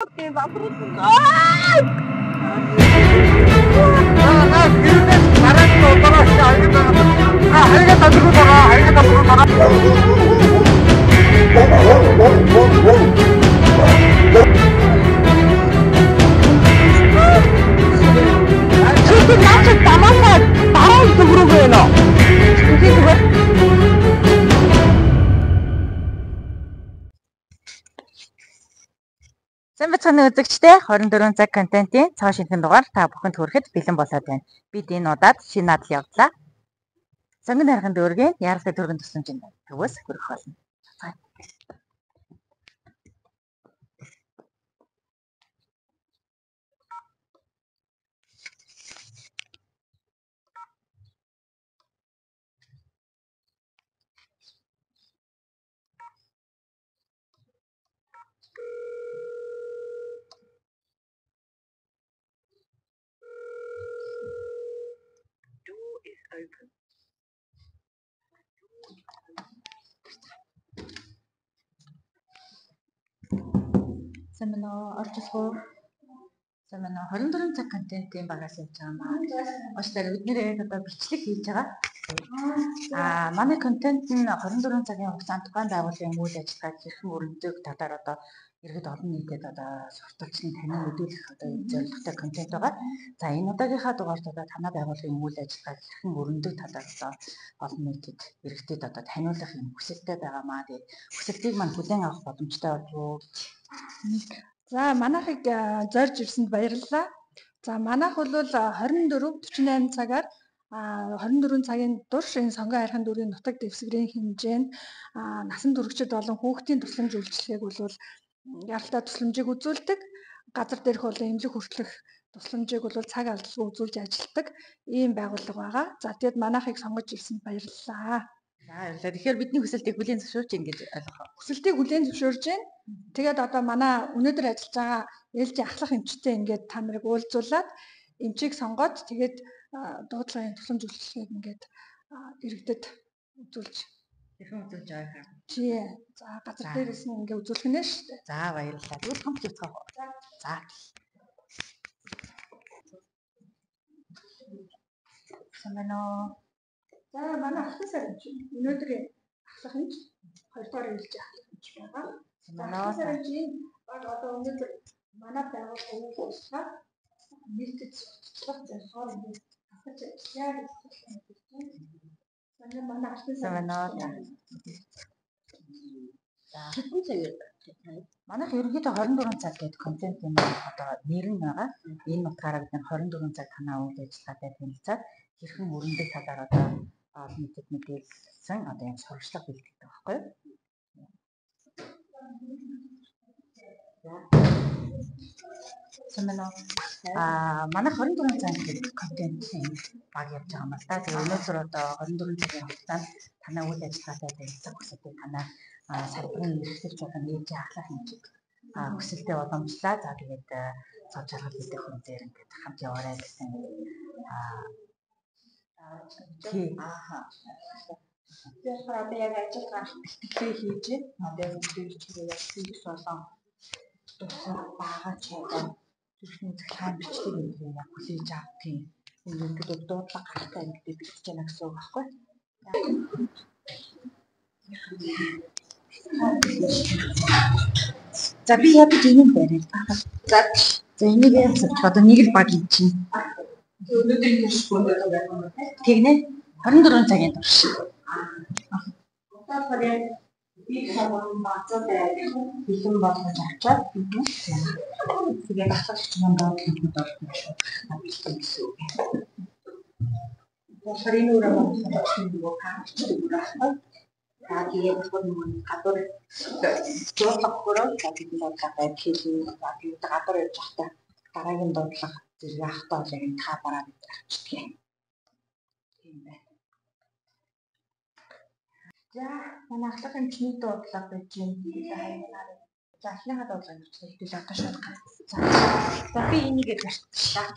Окей, вопрос. Ай! Чи наачад тамаасаа дараа зүг рүү гэнэ. Үгүй зүгээр. Сайн бацхан үзэгчдээ 24 цаг контентын цааш шинхэн дугаар та бүхэнд хүрэхэд бэлэн болоод байна. Бид энэ удаад шинэ надад явдлаа. Сонгон харихын дүүргийн яралтай төргөн тусламжийн төвөөс хүрэх болно. Сайн орж ирсгөө. Сайн 24 цаг контентын багаас явж байгаа маа. Уучлаарай бид нэр одоо бичлэг хийж байгаа. Манай контент нь 24 цагийн хугацаанд тухайн байгууллагын үйл ажиллагааг хэрхэн өрнөдөг талаар одоо иргэд олон нийтэд одоо сурталчлан танин мэдүүлэх одоо зорилготой контент байгаа. За энэ удаагийнхаа дугаарт одоо танай байгууллагын үйл ажиллагааг хэрхэн өрнөдөг талаар одоо олон нийтэд иргэдэд одоо таниулах юм хүсэлтэй байгаа маа. Тэгээд хүсэлтийг мань хүлээн авах боломжтой болов. За манайхыг зорж ирсэнд баярлалаа. За манайх бол 24-48 цагаар 24 цагийн турш энэ сонгон хайрхан дүүргийн нутаг дэвсгэрийн хэмжээнд насан туршид болон хүүхдийн тусламж үйлчилгээг бол яралтай тусламжийг үзүүлдэг. Газар дээрх бол эмнэлэг хүртэлх тусламжийг бол цаг алдалгүй үзүүлж ажилладаг ийм байгууллага байгаа. За тэгэд манайхыг сонгож ирсэнд баярлалаа. За баярлалаа. Тэгэхээр бидний хүсэлтийг хүлээн зөвшөөрч ингэж ойлгох. Хүсэлтийг хүлээн зөвшөөрж байна. Тэгээд одоо манай өнөөдөр ажиллаж байгаа ээлжийн ахлах эмчтэй ингээд та нарыг уулзуулаад эмчийг сонгоод тэгээд дуудлагын тусламж үйлчилгээг ингээд иргэдэд үзүүлж хэрхэн үзүүлж байгаа юм. Тий. За газар дээрээс нь ингээд үзүүлэх нэ шүү дээ. За баярлалаа. Тэгвэл том зөвцгөө. За. Самбано. За манай ахлах сар эмч өнөөдрийн ахлах эмч 2 дахь ээлжийн ахлах эмч байгаа. Манай сарын баг одоо өнөөдөр манай байгууллагын үйл ажиллагаа нийтэд сурталчлах зорилгоор ингээд хасаж ажиллая гэж байна. Манай ахлах сар хэдэн цагаар манайх ерөнхийдөө 24 цаг гэдэг контент юм одоо нэр нь байгаа. Энэ утгаараа бид 24 цаг танаа үйл ажиллагаатай танилцаад хэрхэн өрнөдөг талаар одоо олон нийтэд мэдээлсэн одоо юм сурвалжлага бэлтгэдэг байхгүй юу? Самбано. Манай 24 цаг гэдэг контентын баг явж байгаа юм л да. Тэгээ өнөөдөр одоо 24 цагийн хугацаанд танай үйл ажиллагаатай танилцах хүсэлтэй танай салбарын эрхлэгч болон нийтийн ахлах эмчийг хүсэлтэд уламжлаа. За тэгээд цог жаргал хийх хүн дээр ингээд хамт яваарай гэсэн. Тэгэхээр одоо яг ажил гарах бэлтгэлээ хийж одоо үйлчлэгээ явуулсан гэж болон тусах бага чагаа зүрхний цахилгаан бичлэг юм яг хүлээж авдгийн ингээд дуудлага гарахтай ингээд бэлтэж яана гэсэн үг байхгүй. За би яг тийм байна. За энийг яасан ч одоо нэг л баг юм чинь. Өнөөдөр энэ школд байгаа. Тэгнэ 24 цагийн турш. Одоо яг би хамаан бацаа бэлэн болгож авчаад тэгээд ахлагч мандаа төлөвлөд орсон шүү. Бэлтэн гэсэн үг. Бохрын үрэ болгосон нөгөө хаагчдаг үр ахтай. Тэгээд нөгөө гадуур дуудлага хөрөө тэгээд дуудлага хийлээ. Тэгээд гадуур явж байхдаа дараагийн дуудлага зэрэг ахтаа яг энэ та бараа бид авчдаг. Тийм байна. За манай ахлах эмчний дуудлага гэж юм. За ахлахаа дуудлага гэж хэлбэл одоо шууд гарсан. За би энийг ярьчихлаа.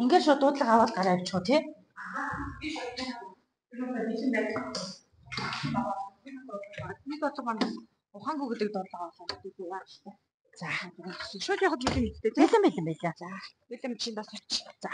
Ингээд шууд дуудлага аваад гараа авчих уу тий? Би бодсон ганд ухаангүй гэдэг дуудлага болохгүй яаж вэ? За. Шууд явахд бэлэн мэдтэй тийм. Бэлэн. За. Бэлэн чинь бас оч. За.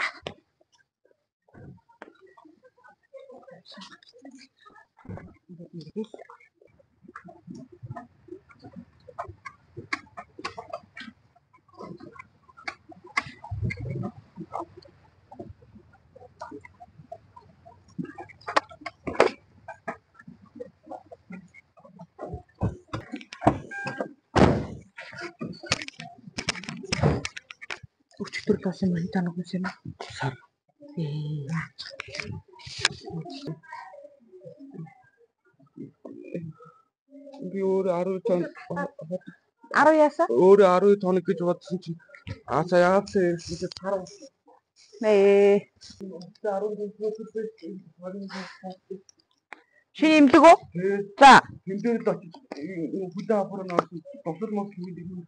Өчтөр болсон юм танаг үс юм. Сар. Би өөр 10 тонн 10 яасан? өөр 10 тонн гэж бодсон чинь сая яагаад л ирсэн сар Чи имдэг үү? За. тэмдэгт очиж хүлээ авахар нь орсон босол мос хийдэг юм.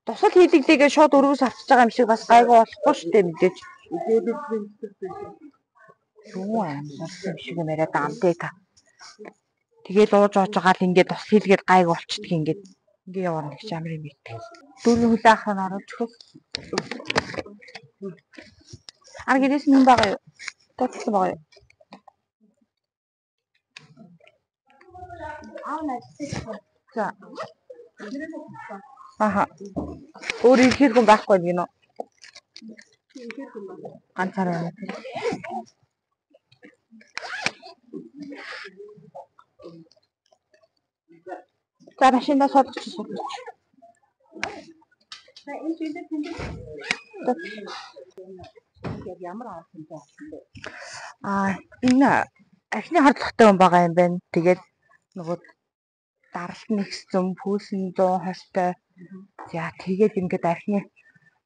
Тусал хийдэгдээгээ шууд өргөс авчиж байгаа юм шиг бас гайгүй болохгүй шүү дээ мэдээж. Юу юм шиг нэрээ даамтай та. Тэгээд ууж оож байгаа л ингээд тус хийлгээд гайг болчдөг ингээд явна гэж амар юм ийт. Дөрөв хүлээ авах нь оруулж хөө. Ар гэрээс юм байгаа юу? Тоцсон байгаа юу? За. Аха. Өөр ихэр хүн байхгүй гинэ. Ганцаараа юм. За машинда содгоч. Ямар авсан бэ? Энэ архины хардлахтай хүн байгаа юм байна. Тэгээд нөгөө даралт нэгсэн пүүсэн 100 хостой. За тэгээд ингээд архины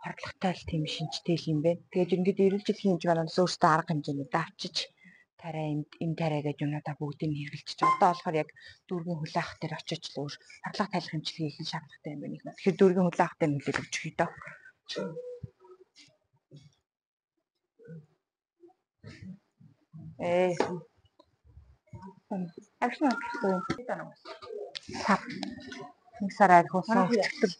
хардлахтай л тийм шинжтэй юм байна. Тэгээд ингээд эрүүл жилийн хэмжээ манаас өөртөө арга хэмжээнд авчиж тарай энэ тарай гэж юмудаа бүгдийг хэрэгжилчих. Одоо болохоор яг дүүргийн хүлээ авах дээр очиж л өөр хардлага тайлах хэмжлэгийг хийх шаардлагатай юм байна. Тэгэхээр дүүргийн хүлээ авах дээр нөлөөлж өгч хий доо. Архины хардлахтай нэг сараар хуусан өчтөр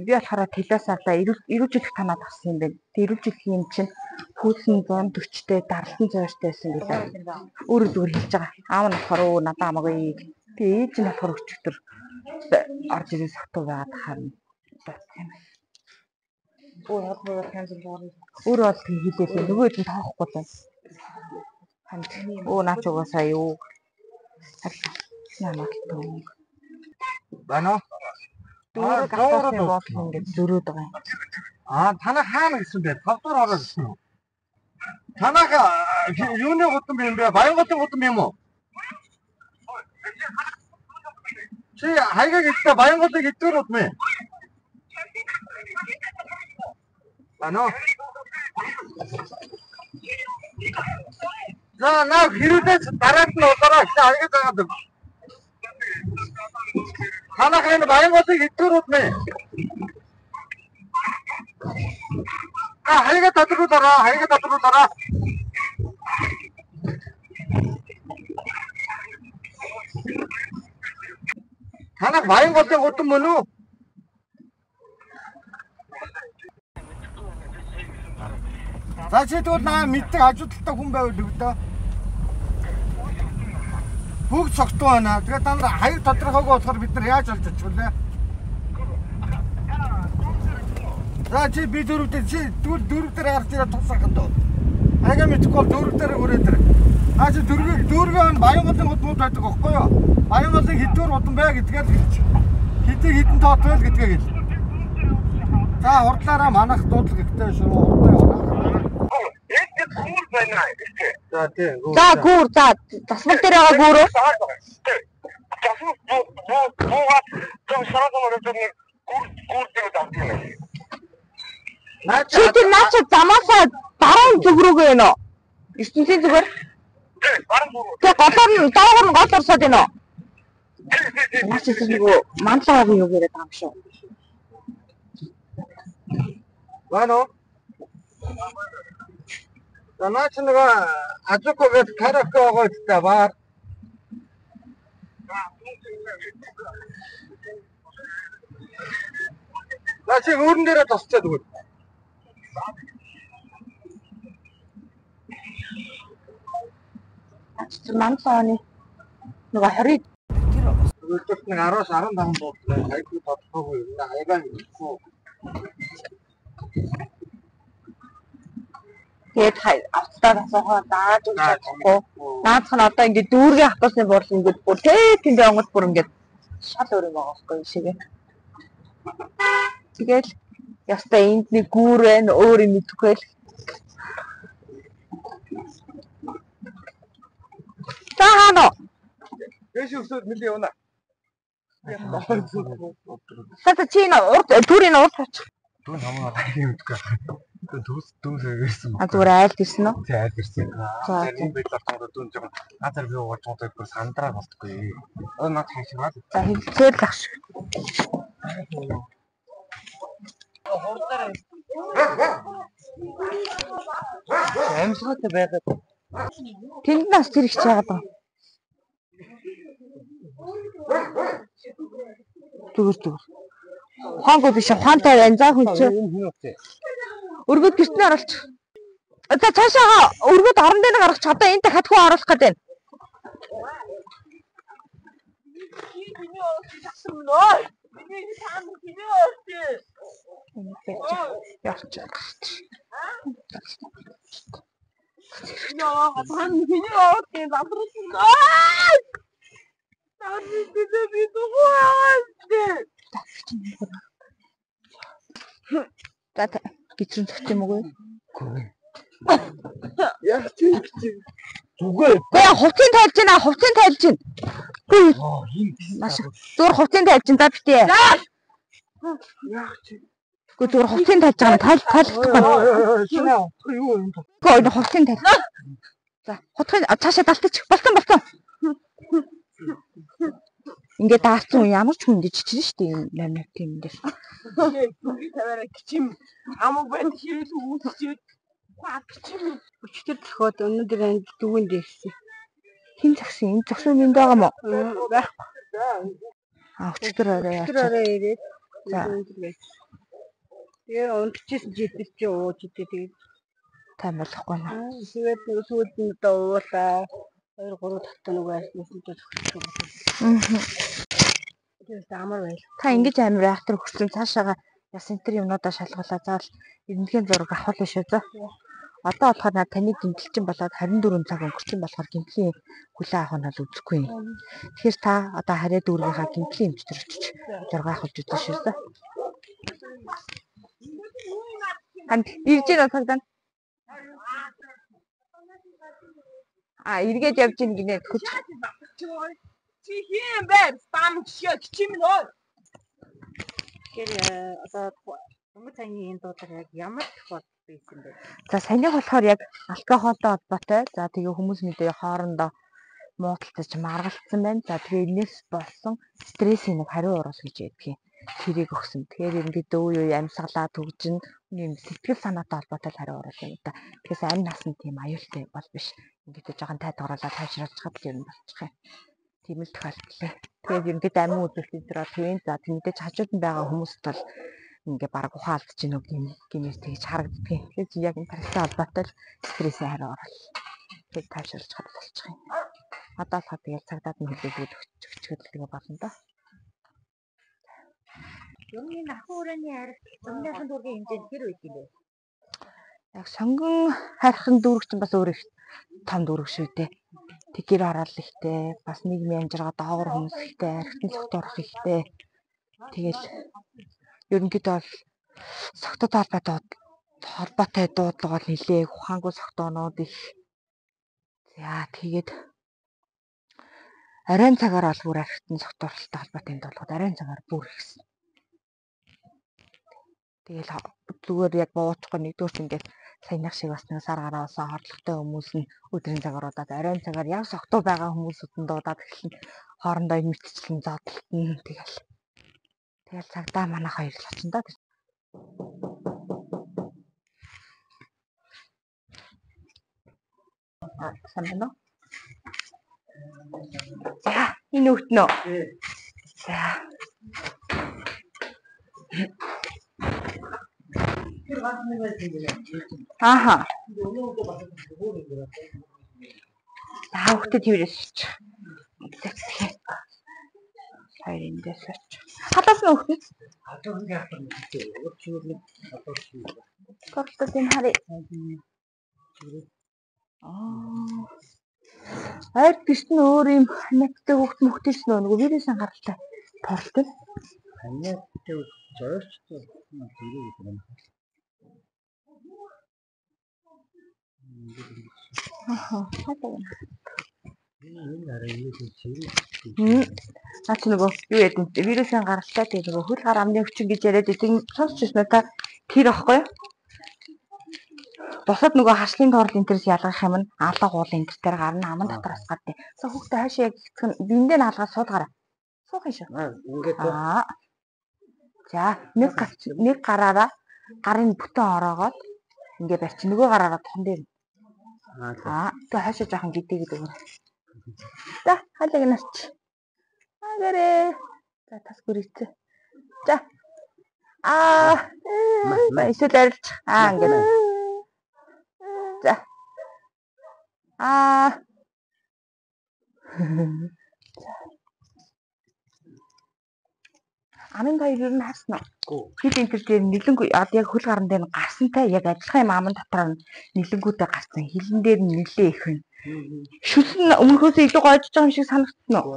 би болохоор телээс авлаа эрүүл жилх танаад авсан юм байна. Эрүүл жилхийн юм чинь пүүсэн 140-тэй даралтан 100-тай байсан гэдэг. Өөрөө зүгээр хэлж байгаа. Аав нь болохоор надад хамаагүй. Тэгээ ээж нь болохоор өчтөр орж ирээ сатуу байгаад харна. Өөрөө бол хэлээ. Нөгөө хэд тоохгүй л. Наач угаасаа юу. Бано. Дөрөв гатсан бол ингээд зөрөөд байгаа юм. Танаа хаана гэсэн бэ? 5 дугаар ороод ирсэн үү? Танаа юуны гутам юм бэ? Баянготын гутам юм уу? Чи хайгаа гэхдээ Баянготыг хэдгээр удмэ? Бано. За наа хэрүүдээс дараад нь удаараа хайгаа дагаад. Танах энэ Баянготыг хэдгээр удмэ? хайгаа тадруулаараа. Танах Баянготын гутам мөн үү? За чи тэгвэл наа мэддэг ажилттай хүн байвал өгдөө. Бүгд цогтуу байна. Тэгээд дандаа хаяг тодорхойгүй болохоор бид нар яаж олж очих вэ? За чи би дөрөвдөр чи дөрөвдөр гарч ирээ тусахад дөө. Хаяга мэдхгүй бол дөрөвдөр хүрээд ир. Чи дөрвөн Баянготын гутмууд байдаг байхгүй юу? Баянготын хэдгээр удам бай гэдгээ л хэлж. Хэдэн тоот байл гэдгээ хэл. За хурдлаараа манах дуудлага ихтэй шүү. За гүүр за тасмал дээр байгаа гүүрөө. Наач замаасаа дараа зүг рүүгээ байна уу? ертөнцийн зүгээр. Тэгээ голоор нь доогор нь гол орсоод байна уу? Наач чинь нөгөө манлаагийн юу яриад байгаа юм шүү. Бано. За наач нөгөө ажууко гээд караоке байгаа гэдэг баар. Наач өөрөн дээрээ тосчоод өгөө. Манлооны нөгөө 20 Өөрөлдөлт нэг 10-аас 15 дуудлаа хайгүй тодорхойгүй юм да. Аягаа хийхгүй. тэгээд автаа асуухаа дааж өгч чадахгүй. Наадах нь одоо ингээд дүүргээ авахсны бурал ингээд бүр тэнд онгод бүр ингээд шал өөр юм байгаа байхгүй шигээ. Тэгэл яста энд нэг гүүрэн өөр юм идэхгүй л. Таано. Дэш өсөд нэлээ явна. Сата чинь урд түрийн урд очих. Түн хамаагаа юм гэдэггүй. Дүүс ирсэн. А зүгээр айлд ирсэн үү? Тий айлд ирсэн. За энэ байдлаар тоо дүүн жоохон газар бий ууж байгаа бүр сандраа болтгүй. Наад хаашаа. за хэлцээр л ах шиг. Амьсгалтай байгаад. Тэнд нас тэр их чагаад байгаа. Зүгээр. Хонгоо биш ухаантай байна. За хүн чи. Өргөд гэртнээ оруулж. За цаашаа өргөд орон дээр гаргах одоо энд хатхуу оруулах гэдэг байна. Явч. Яа, тань миний оотын задрсан. За гитрэн зөгч юм уу? Яг тийм. Зүгээр. Гэхдээ хувцын тайлж байна. Маш зур хувцын тайлж байна да битээ. Яг тийм. Гэхдээ зур хувцын тайлж байгаа нь тайлахгүй. Юу юм бэ? Гэхдээ хувцын тайлж. За хутгын цаашаа далтчих. Болтон. Ингээд даацсан ямар ч хүн гэж чичрэн штэ юм намайг тийм дээр. Таваараа гिचим амаг банд хийл үүсчихэд гिचим Өчтөр төхөөд өнөөдөр энэ дүүгэн дээрсэн. Хин загсан энэ зогсон юм байгаа мó. Байхгүй. А өчтөр орой яа. Өчтөр орой ирээд За. Тэгээ унтчихсэн жидэл чи ууж идэ тэгээ. Таймарлахгүй наа. Тэгээд сүүлд нь одоо уулаа 2-3 татсан үг айснаас нь төгсөж байгаа. Тэгээд амар байл. Та ингэж амир айхтар хүрсэн цаашаага яс энтер юмнуудаа шалгуулаа. Заавал эрдэнэгийн зураг авах шүү зөө. Одоо болохоор над таны гимтэлчин болоод 24 цаг өнгөрсөн болохоор гимтлийн хүлээ авах нь бол үзэхгүй юм. Тэгэхээр та одоо хараа дүүргийнхаа гимтлийн эмчтэр очиж зураг авах үзсэн шүү зөө. Ханд ирж байна цагтаа. А эргээд явж ийн гинэ хүч. чи хийм бэ? Стам гिचим нөө. Тэгэхээр одоо өмнө цагийн энэ дуудлага яг ямар тохиолдол байсан бэ? За саяны болохоор яг алкогольтой холбоотой. За тэгээ хүмүүс мэдээ хоорондоо муудалцаж маргалцсан байна. За тэгээ энэс болсон стрессийн нэг хариу урал гэж яддаг юм. Тэрийг өгсөн. Тэгэхээр ерөнхийдөө үе амьсгалаа төгжин юм сэтгэл санаатай холбоотой хариу урал юм да. Тэгээс амь насны тийм аюултай бол биш. Ингээд жоохон тайлбарлаад тайшруулж чад л юм болчих юм. Тийм л тохиолдол. Тэгээд ерөнхийдөө амин үзүүлэлтийн зэрэг тийм. За тиймдээ хажууд нь байгаа хүмүүст бол ингээ бараг ухаалдаж гинөө гэмээс тэгж харагддаг. Тэгэхээр яг энэ тарихтай холбоотой стрессийн хариу орол. Тэгээд тайшруулж чад болчих юм. Одоо болохоор тэгээд цагдаад нь хэлээд өгчөд тэгээ болно да. Өмнө нь ахын хүрээний арга өмнөхийн дүүргийн хэмжээнд хэр үйд юм бэ? Яг сонгон хайрхан дүүрэг чинь бас өөр их том дүүрэг шүү дээ. Тэгэр орол ихтэй, бас нийгмийн амжиргаа доогор хүмүүс ихтэй, архитын цогтойрох ихтэй. Тэгэл ерөнхийдөө бол согтод холбоотой дуудлага бол нэлээг ухаангүй согтоонууд их. За тэгээд арайн цагаар бол бүр архитын цогтойролтой холбоотой дуудлага арайн цагаар бүр ихсэн. Тэгэл зүгээр яг буучихгүй нэгдүгürt ингээд саянах шиг бас нэг сар гараа болсон хорлогтой хүмүүс нь өдрийн цагаар удаад арайн цагаар яг согтуу байгаа хүмүүсүүд нь дуудаад эхэлнэ. Хоорондоо мэдчлэн зодтолтно тэгэл цагдаа манайх хоёр л очино да. Сайн байна уу? За, энэ өгтнө. За. Ааха. За, өгтөд тэрээс ч. Хоёр эндээс ч. Хатаас нь өгтнө. Кофтод энэ харъя. Айд гэрт нь өөр юм ханагтай хөвгт мөхтэйс нөгөө вирусын гаралтай торлтой. Ханагтай зорч Наач нөгөө юу яд энэ вирусын гаралтай тэгээ нөгөө хөл гар амны өвчин гэж яриад идэг сонсч байна та тэр аахгүй юу? Босоод нөгөө хашлын тоорл энтерс ялгах юм нь алга уул энтер дээр гарна аман дотроос гадаг. За хүүхдээ хаашаа яг гисгэн биндээ нь алгаад суудгаараа. Суух юм шиг. ингээд За нэг гараараа гарын бүтэн ороогоод ингээ барьчих нөгөө гараараа тохон дээр. Тэгээ хаашаа жоохон гидээ гэдэг юм. За халиг нарч. Агаарэ. За тас гүрийцээ. За. Эсвэл арилж. Ингээд. За. Амын хоёр юу н харсан уу? Хэд энэ төр дээр нэлэнгүй одоо яг хөл гаран дээр гарсантай яг адилхан юм аман дотор нь нэлэнгүүтэй гарсан. Хилэн дээр нь нэлээ их байна. Шүс нь өмнөхөөс илүү гоожж байгаа юм шиг санагдсан уу?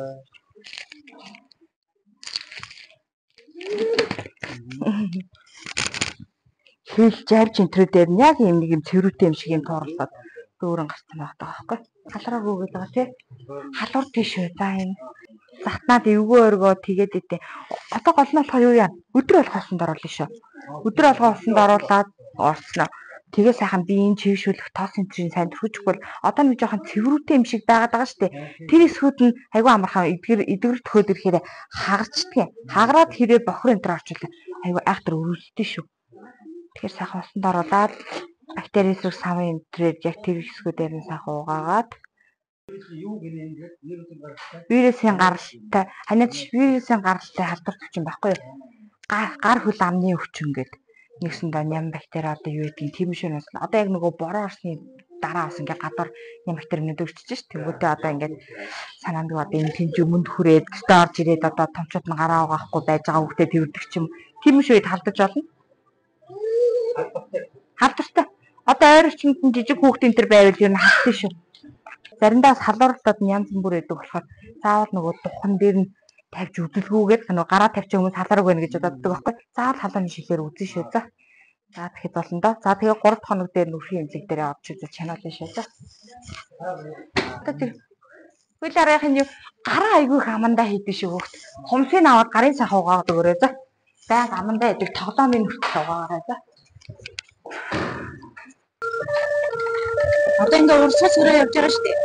Хэл жавж энтрүү дээр нь яг юм нэг юм цэврүүтэй юм шиг юм тоорлоод дөөрөн гарсан байх таа байхгүй. Халраа гүгээд байгаа тий. Халуур тийш үү за энэ. Затнаад эвгүй өргөө тэгээд идэв. Одоо гол нь болохоо юу яа? Өдөр болгоо усанд оруулна шүү. Өдөр болгоо усанд оруулаад орсноо. Тэгээ сайхан биеийн чившүүлэх тоос энтрийн сайн төрчихвөл одоо нэг жоохон цэврүүтэй юм шиг байгаад байгаа шүү дээ. Тэр эсгүүд нь айгүй амархан эдгэр төхөөд ирэхээр хагарчдаг. Хагараад хэрэг бохор энтер орчуулаа. Айгүй айхтар өрүүлдэж шүү. Тэгэхээр сайхан усанд оруулаад бактери эсрэг савын энтрээр яг тэр эсгүүдээр нь сайхан угаагаад вирусын гаралтай ханиад вирусын гаралтай халдварт өвчин байхгүй юу? Гар хөл амны өвчин гэдэг нэгсэндээ ням бактери одоо юу гэдгийг тийм шиг нь одоо яг нөгөө бороо орсны дараа бас ингээд гадуур ням бактери өдөрчж ш. Тэнгүүтээ одоо ингээд санаанд одоо энэ тэнж өмнөд хүрээд гэстээ орж ирээд одоо томчууд нь гараа угаахгүй байж байгаа хүүхдэд тэрвдэг ч юм тийм шиг халдаж болно. Халдвартай. Одоо ойр орчинд нь жижиг хүүхдийн тэр байвал юу н халтсан шүү. Заримдаа халууралтад нь янз бүр өгдөг болохоор заавал нөгөө духан дээр нь тавьж үдэлгүүгээд нөгөө гараа тавьчих хүмүүс халааргүй байна гэж боддог байхгүй. Заавал халууны шилээр үзэн шүү за. За тэгэхэд болно доо. За тэгээ 3 дахь хоног дээр нүрхийн эмзэг дээрээ орж үзэж чанаалаа шүү за. Одоо тэр хөл аргахын юу гараа айгүй их амандаа хийдэж шүү хөөт. Хумсыг аваад гарын сахаа угаагаад өгөөрэй за. Байг амандаа идэг тоглоомын хүртэл угаагаарай за. Одоо ингээ урсгал сөрөө явж байгаа шүү дээ.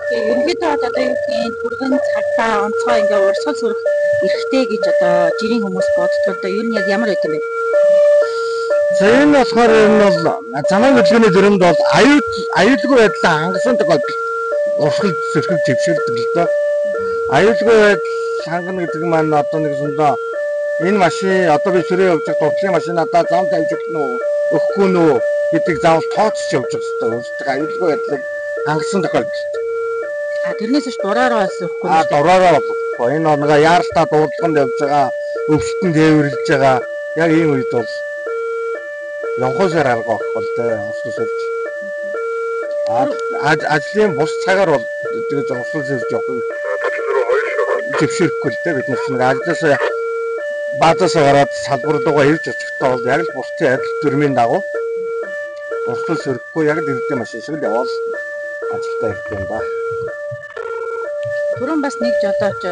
Тэгээ ерөнхийдөө одоо юу гэдгийг бүргэн цагтаа онцгой ингээ урсгал сөрөх эрхтэй гэж одоо жирийн хүмүүс боддог л да. Ер нь яг ямар байт юм бэ? За энэ болохоор энэ бол замын хөдөлгөөний дүрэнд бол аюулгүй байдлаа хангасан тохиол урсгал сөрхөг төвшөлдөг л доо. Аюулгүй байдал хангана гэдэг маань одоо нэг зөндөө энэ машин одоо би сөрөө явж байгаа туршлага машин надад зам тавьж өгөх нь өгөхгүй нөө гэдэг заавал тооцож явж байгаа юм шиг аюулгүй байдлыг хангасан тохиолдолд. Тэрнээс ч дураараа бас өгөхгүй. Дураараа болохгүй. Энэ оноо яаралтаа дуудлаганд явж байгаа, өвчтөн дээвэрлж байгаа. Яг ийм үед бол явхосоор арга болохгүй дээ. Усгасэрч. Ажлын бус цагаар бол тэгээд усгасэрч явах зөвшөөрөхгүй л дээ. Бид нэг ажлаасаа баазаас гараад салбар руугаа ирж очихдоо бол яг л бусдын адил дүрмийн дагуу урсгал сөрөхгүй яг л ирдэг машин шиг л явал ажилдаа ирэх юм ба. Түрүүн бас нэг жолооч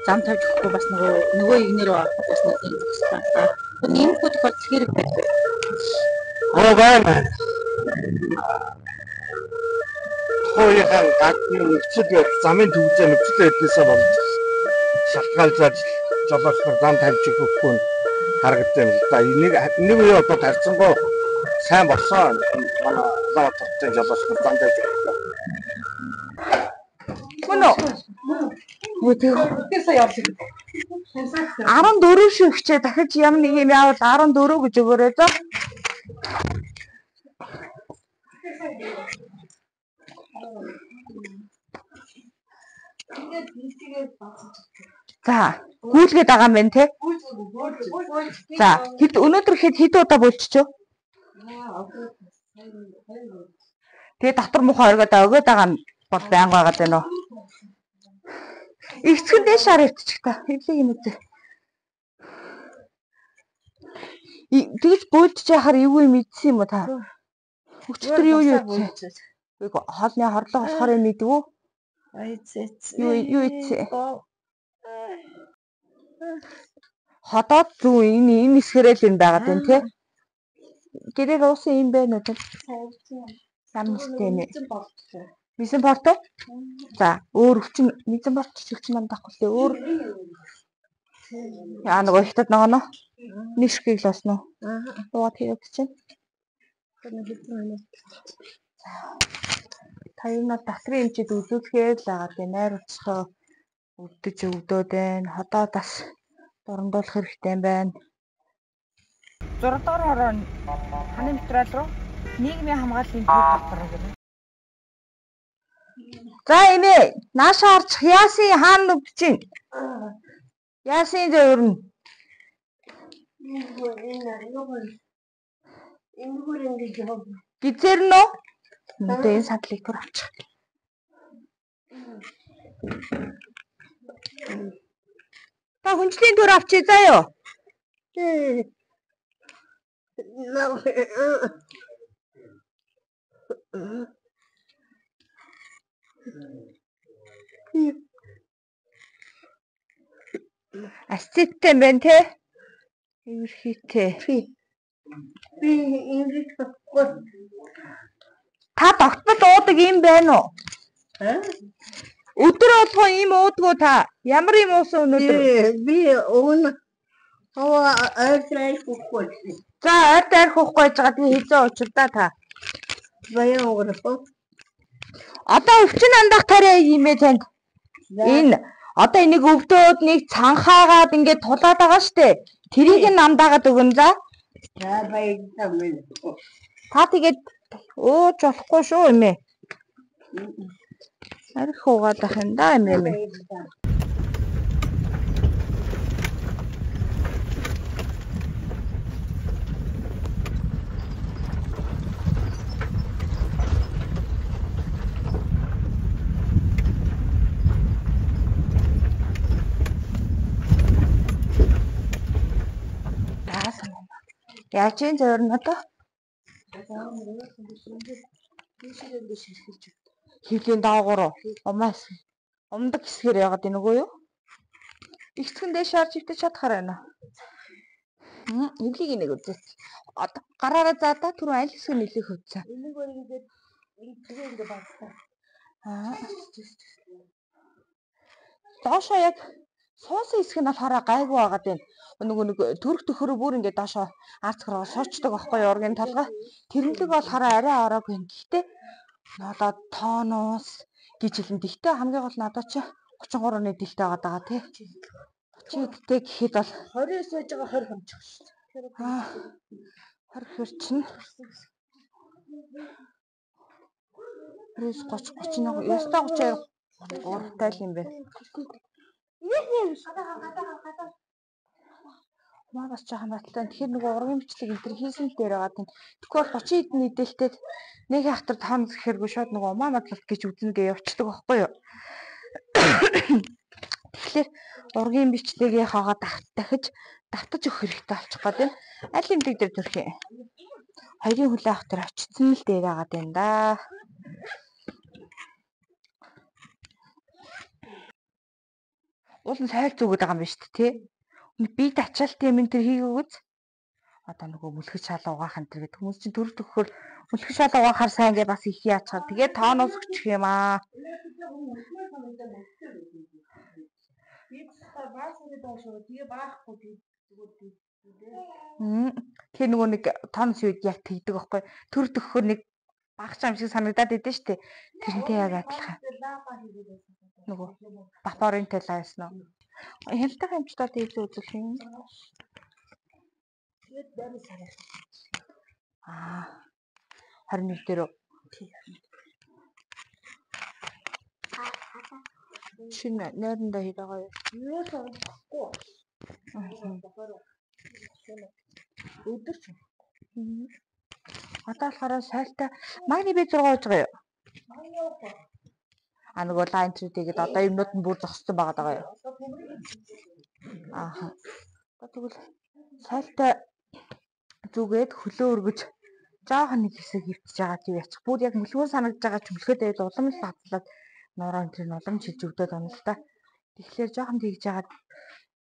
зам тавьж өгөхгүй бас нөгөө игнэр бас нэг юм байна. Нэмэхгүй тохиолдол хэрэг байдаг. Байна. Хөөе гадны нөхцөл замын төвзөө нөхцөл байдлаасаа болж шалтгаалж жолооч нар зам тавьж өгөхгүй харагдсан юм л да. Нэг үе одоо тарцсангоо сайн болсон. Манай лав татсан жолооч нар дандаа Мөн үү? Үгүй яах вэ? 14 шүү хичээ дахиж ямар нэг юм яавал 14 гэж өгөөрэй зөө. За, гүйлгээд байгаа юм байна те. За, өнөөдөр хэд удаа болчихоо? Тэгээ дотор мухаа өргөд байгаа нь бол байнга байгаад байна уу? Игцгэн дэш шар өвтчих та. Хэвлэг юм үү? Тэгж бөөлж яхаар юу юм идсэн юм уу та? Өчтөр юу идсэн? Үгүй хоолны хорлоо болохоор юм идвүү? Юу идсэн? Ходоод зүү энэ хэсгэрэл юм байгаад байна те. Гэрээр уусан юм байна уу? Самстэй нэ. Мисэн порто? За, өөр өвчин мисэн порт өвчин нам дахгүй лээ. Өөр яа нөгөө ихтэд нөгөө нишгийг л осно. Уугаад хийгээд чинь. Та юу нэ дотрын эмчэд үзүүлэхээр л агаад байна. Найруулцгаа өвдөж өвдөөд байна. Ходоодаас дурандуулах хэрэгтэй юм байна. 6 дугаар хороо ханы материал руу нийгмийн хамгааллын төв доктор гэдэг. За эмээ нааша харж яасын хаана өвдөж чинь? Яасын зөөрн? Гизэрнө? Мэдээ энэ сандлыг түр авчих. Та хүнчлийн түр авчи заяа. Ацеттэй байна те. Эвэрхийтэй. Би ингэж баггүй. Та тогтмол уудаг юм байна уу? Өдөр болгоо юм уудгүй та. Ямар юм уусан өнөөдөр? Би ууна. Ойртайх уухгүй. За ойртайх уухгүй гэж байгаа тийм хийзээ уучир да та. Баян ууграх. Одоо өвчин андах тарай юм ээ танд. Энэ одоо энийг өвдөөд нэг цанхаагаад ингээд тулаад байгаа штэ. Тэрийг намдаагаад өгөн за. За баярлалаа. Та тэгээд ууж болохгүй шүү юм ээ. Арих уугаад ах юм да юм ээ. Яаж энэ зөөрн одоо? Хөвлийн даагуур умаас умдаг хэсгээр яагаад энэ үгүй юу? Игцгэн дэш шарж ивтэж чадхаар байна. Хөвлийг нэг үзээ. Одоо гараараа заадаа түрүү аль хэсэг нэлэх хөвцөө. Энийг өөрийгөө ингэ багтаа. Доошоо яг суусан хэсэг нь болохоор гайгүй байгаад байна. Нэг төрөх төхөрөө бүр ингээд доошоо арц гараа суучдаг байхгүй юу ургийн толгой. Тэрнлэг болохоор арай ороог байна. Гэхдээ одоо тооноос гэж хэлэн. Гэхдээ хамгийн гол нь одоо чи 33-ны дэлтэй байгаа даа тий. 30-тэй гэхэд бол 29 байж байгаа 20 хэмжих шүү. 20 чинь 30 ястаа 32 урагтай л юм бэ. Маа бас жоохон баталтай. Тэгэхээр нөгөө ургийн бичлэг энэ төр хийсэн л дээр байгаа тийм. Тэгэхээр 30 хэдэн нийдэлтэд нэг хахтар тоон гэхэргүй шууд нөгөө умаа мадлалт гэж үзнэгээ явчихдаг байхгүй юу? Тэгэхээр ургийн бичлэгийг хагаад дахиж давтаж өгөх хэрэгтэй болчих гээд байна. Аль эмдэг дээр төрх юм. Хоёрын хүлээ ах тэр очсон л дээр байгаа юм да. Уул нь сайл зүгөөд байгаа юм байна шүү дээ тий. Би тачаалт юм энэ төр хийгөөс одоо нөгөө мүлхэж шал угаах энэ төр гэдэг хүмүүс чинь төрөх төгөхөр мүлхэж шал угаахаар сайн гэж бас их яачаар тэгээд тооноос өгчих юм аа. Би баасаа даашаа тэгээ баахгүй зүгээр Тэр нөгөө нэг тонс үед яг тэгдэг байхгүй. Төр төгөхөр нэг багч юм шиг санагдаад идэв штэ. Тэрнтэй яг адилхан. Нөгөө Бафорын талаа яснаа. Хямдтай хэмжтэй тийж үзэх юм. Тэгээд барь сарай. 21 дээр. Шинэ нэрнда хийдагаа. Юу болохгүй. Өдөрч. Одоо болохоор сайлтай магни B6 ууж байгаа юу? Нөгөө лайн трийгээд одоо юмнууд нь бүр зогссон байгаа юу? Тэгвэл сайлтай зүгээд хөлөө өргөж жоохон нэг хэсэг хөвтөж байгаа тийм ячих. Бүр яг мөлгөө санагдж байгаа ч мөлгөөд байд улам л батлаад нороо энэ улам чилж өгдөөд байна л та. Тэгэхээр жоохон тэгж яагаад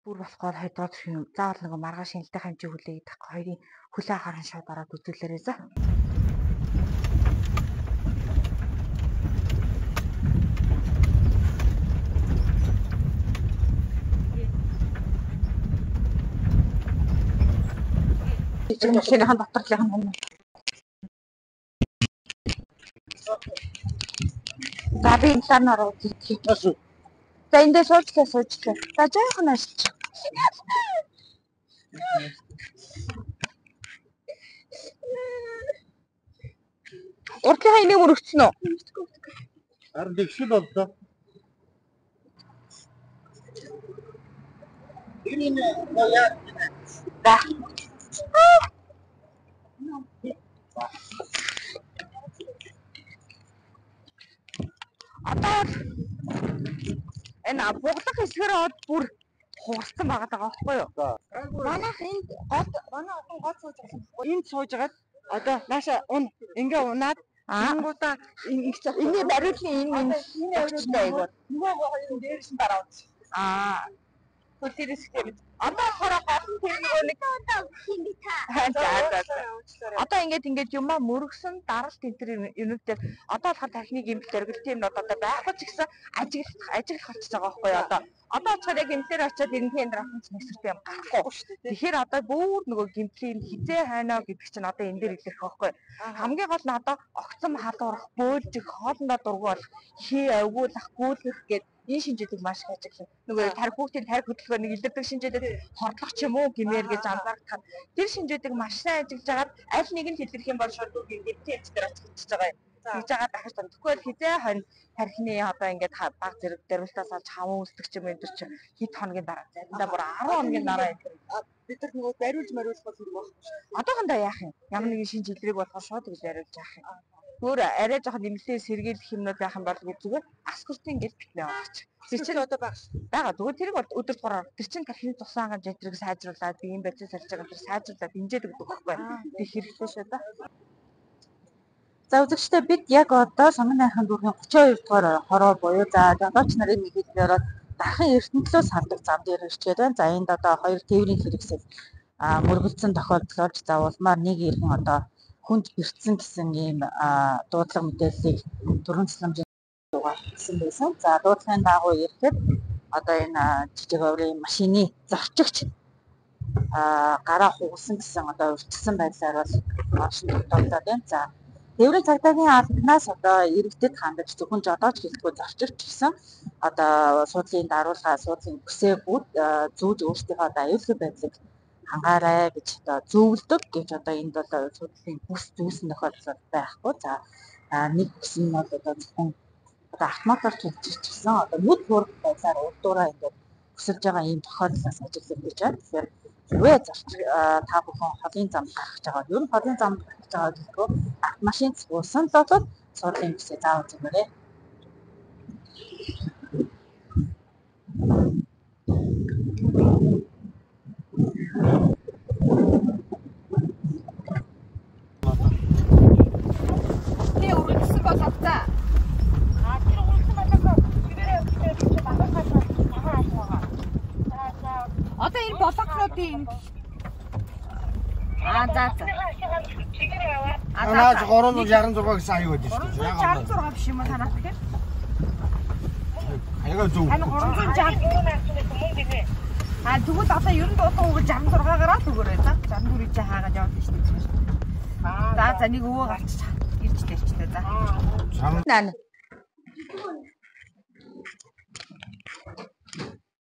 бүр болохоор хайдгаа юм. Заавал нэг маргааш шинэлтэй хэмжээ хүлээе гэхгүй хоёрын хүлээ харан шууд ороод үзүүлээрэй за. Машиныхан доторлынхан юм. За би энэ наруу хийх. За эндээ суучлаа. За жоохон ашиж. Уртлынхаа энийг өргөцсөн үү? Харин тэгшил боллоо. Энэ яа. Да. Одоо энэ буглах хэсгээр од бүр хугарсан байгаа байхгүй юу? Манайх энд манай отон гол сууж байгаа юм. Энд сууж агаад одоо нааша ингээ унаад ангуудаа энэ бариулын энэ авчтай айгуу. Нөгөө хоёр дээрс нь дараа үз. Хөлтөрс гэдэг. Одоо хороо гол тэр нөгөө нэг одоо ингээд юмаа мөргсөн даралт энэ төр юмнуудаар одоо болохоор тархины гэмтэл өргөлт юмнууд одоо байхгүй ч гэсэн ажиглах болчихж байгаа байхгүй юу одоо очихоор яг гэмтэлээр очиод ерөнхийн драхмч нэсвэртэй юм гарахгүй. Тэгэхээр одоо бүр нөгөө гэмтлийн хизээ хайнаа гэдэг чинь одоо энэ дээр илэрх байхгүй. Хамгийн гол нь одоо огцом халуурах, бөөлжих, хоолндоо дургуул, хий авгуулах, гүйлгэх гэдэг энэ шинжээдэг маш их ажиглав. Нөгөө хүүхдийн тарих хөдөлгөөр нэг илэрдэг шинжээдэг хордлох ч юм уу гэмээр гэж анзаардаг. Тэр шинжээдэг маш сайн ажиллаж байгаад аль нэг нь хэлэх юм бол шууд гэмтийн дээр очиж байгаа юм. Тэгж байгаа дахиж тань. Тэгвэл хизээ хонь тархины одоо ингээд баг зэрэг дөрвөлтөөс олж хаван үлдэх юм энэ төр чи хэд хоногийн дараа заримдаа бүр 10 хоногийн дараа бид нар нөгөө бариулж мариулах бол юм байна. Одоохондоо яах юм? Ямар нэгэн шинж илрэг болохоор шууд гэж бариулж яах юм? Өөр арай жоохон нэмэлтээ сэргийлэх юмнууд байх юм бол зүгээр аскуртын гэл битнэ аваач. Тэр чинь одоо байгаа. Зүгээр тэрийг өдөр тутмаар тэр чинь тархины цусан хангамж зэрэг сайжруулад биеийн бодис сарж байгаа тэр сайжруулад дэмжиж өгдөг байхгүй. Тэг хэрэгтэй шүү дээ. За үзэгчдээ бид яг одоо Сонгоныхан дүүргийн 32 дугаар хороо буюу за жолооч нарын нэг хэлээр дахин ертөндлөөс хардаг зам дээр ирчээд байна. За энд одоо хоёр тээврийн хэрэгсэл мөргөлдсөн тохиолдлоор за улмаар нэг иргэн одоо хүнд бэртсэн гэсэн ийм дуудлага мэдээллийг дөрвөн цэцлэмжийн дугаарсан байсан. За дуудлагын дагуу ирэхэд одоо энэ жижиг оврын машины зорчигч гараа хугалсан гэсэн одоо урьдчилсан байдлаар бол оршин тогтоогдоод байна. За тээврийн цагдаагийн албанаас одоо иргэдэд хандаж зөвхөн жолооч гэлтгүй зорчигч гэсэн одоо суудлын даруулга суудлын бүсээгүүд зүүж өөрсдийнхөө аюулгүй байдлыг хангаарай гэж одоо зөвлөдөг гэж одоо энд бол суудлын бүс зүүсэн тохиолдол байхгүй. За нэг бүс нь бол одоо зөвхөн одоо автоматар төвччихсэн одоо нүд хурд байдлаар урдуураа ингээд өсөж байгаа ийм тохиолдлоос ажиглаж байна. Тэгэхээр хэрвээ зарчиг та бүхэн холын зам гаргаж байгаа. Ер нь холын зам гаргаж байгаа гэхгүй автомашин цугуулсан л бол суудлын бүсээ заавал зүгээрээ. Одоо энэ болгоноодын за. Анаа 366 гэсэн аяг байдаг шүү дээ. 366 биш юм уу танах тэгэхээр? Аяга зөв. Ань 360 мөн гээ. Тэгвэл одоо ер нь дуусан үг 66-аараа төгөөрэй за. 64 чи хаагаад явуулна шүү дээ. За нэг өвөө гарч ирж дэрчтэй за. Наа.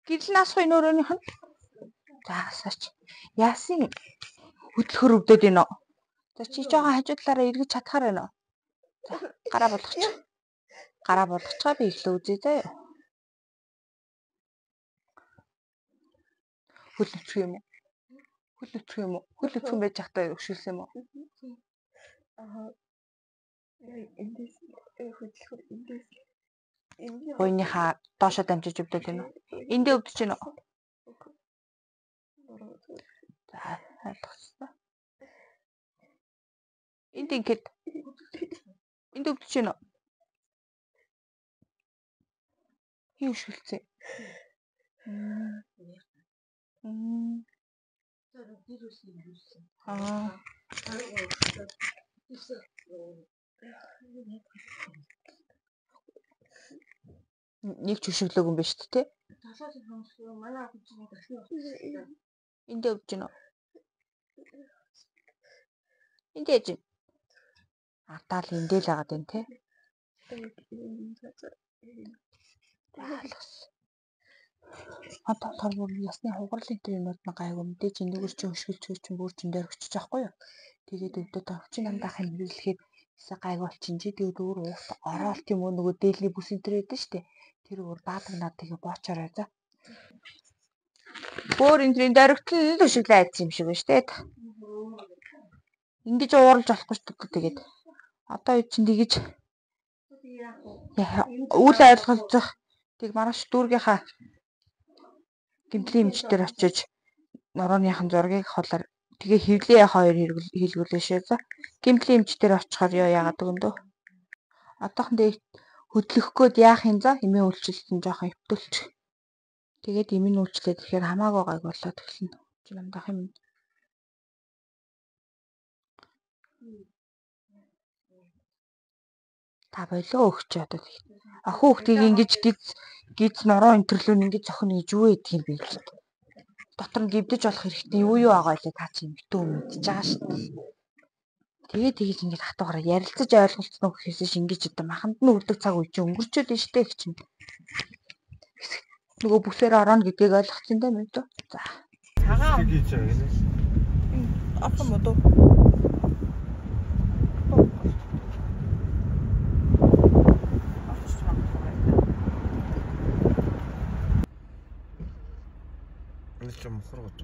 Гэрэл насхын нөрөөнийх нь. За асаач. Яасын хөдөлгөр өвдөд байна уу? За чи жоохон хажуу талаараа эргэж чадхаар байна уу? За гараа болгоч. Гараа болгочгаа би ихлэ үзье заяа. Хөл нөтрөх юм уу? Хөл нөтрөх юм уу? Хөл нөтрөх юм байж захтаа өгшүүлсэн юм уу? Эндээс хөдөлгөр эндээс Хойныхаа доошо дамжиж өвдөд байна уу? Эндээ өвдөж байна уу? За ойлгосон. Энд ингээд энд өвдөж байна уу? Хин шүлцээ. Нэг ч өшөглөөг юм байна шүү дээ. Энд өвдөж байна уу? Энд ээж. Атаал эндээ л агаад байна те. Одоо тарбар ясны хугарал энэ юмуд нь гайгүй мэдээж энэгээр чи өшгөлч чи бүр чин дээр өччих жоохгүй юу. Тэгээд өвдөд авчин намдаа хэмрэглэхэд эсвэл гайгүй болчин чи тэгээд өөр уус ороод тийм үү нөгөө дээлний бүс энэ төр өгдөн штэ. Тэр өөр баадаг над тэгээ боочорой за. Өөр энэ дөрөгтөл л өшөглөө айдсан юм шиг байна штэ. Ингэж ууралж болохгүй штэ тэгээд. Одоо ий чин тэгэж үл ойлголцох тийг маргааш дүүргийнхаа гэмтлийн эмчтэр очиж норооныхан зургийг холоор тэгээ хэвлээ 2 хийлгүүлээ шээ за. Гэмтлийн эмчтэр очихоор яагаад өгөндөө. Одоохондоо хөдлөх гээд яах юм за эмээ үйлчлэлтэн жоохон хөвтөлч. Тэгээд эмээ үйлчлээд ихээр хамаагүй гайг болоод эхэлнэ. Чи намдах юм. Та болоо өгч одоо тэг. Охин хүүхдийг ингэж гиз нороо өнтрлүүн ингэж зохино гэж юу гэдэг юм бэ л. Дотор нь гівдэж болох хэрэгтэй юу байгаа лээ та чи битүү мэдчихэж байгаа шүү дээ. Тэгээд тэгж ингэж хатуугаар ярилцаж ойлголцсноо гэхээс ингэж одоо маханд нь үрдэг цаг үе чи өнгөрчөөд нь штэ гэх чинь. Нөгөө бүсээр орооно гэдгийг ойлгоцсон даа мэдөө. За. Хагаа хийж байгаа гинэ. авах юм уу? Энэ ч мохор гот.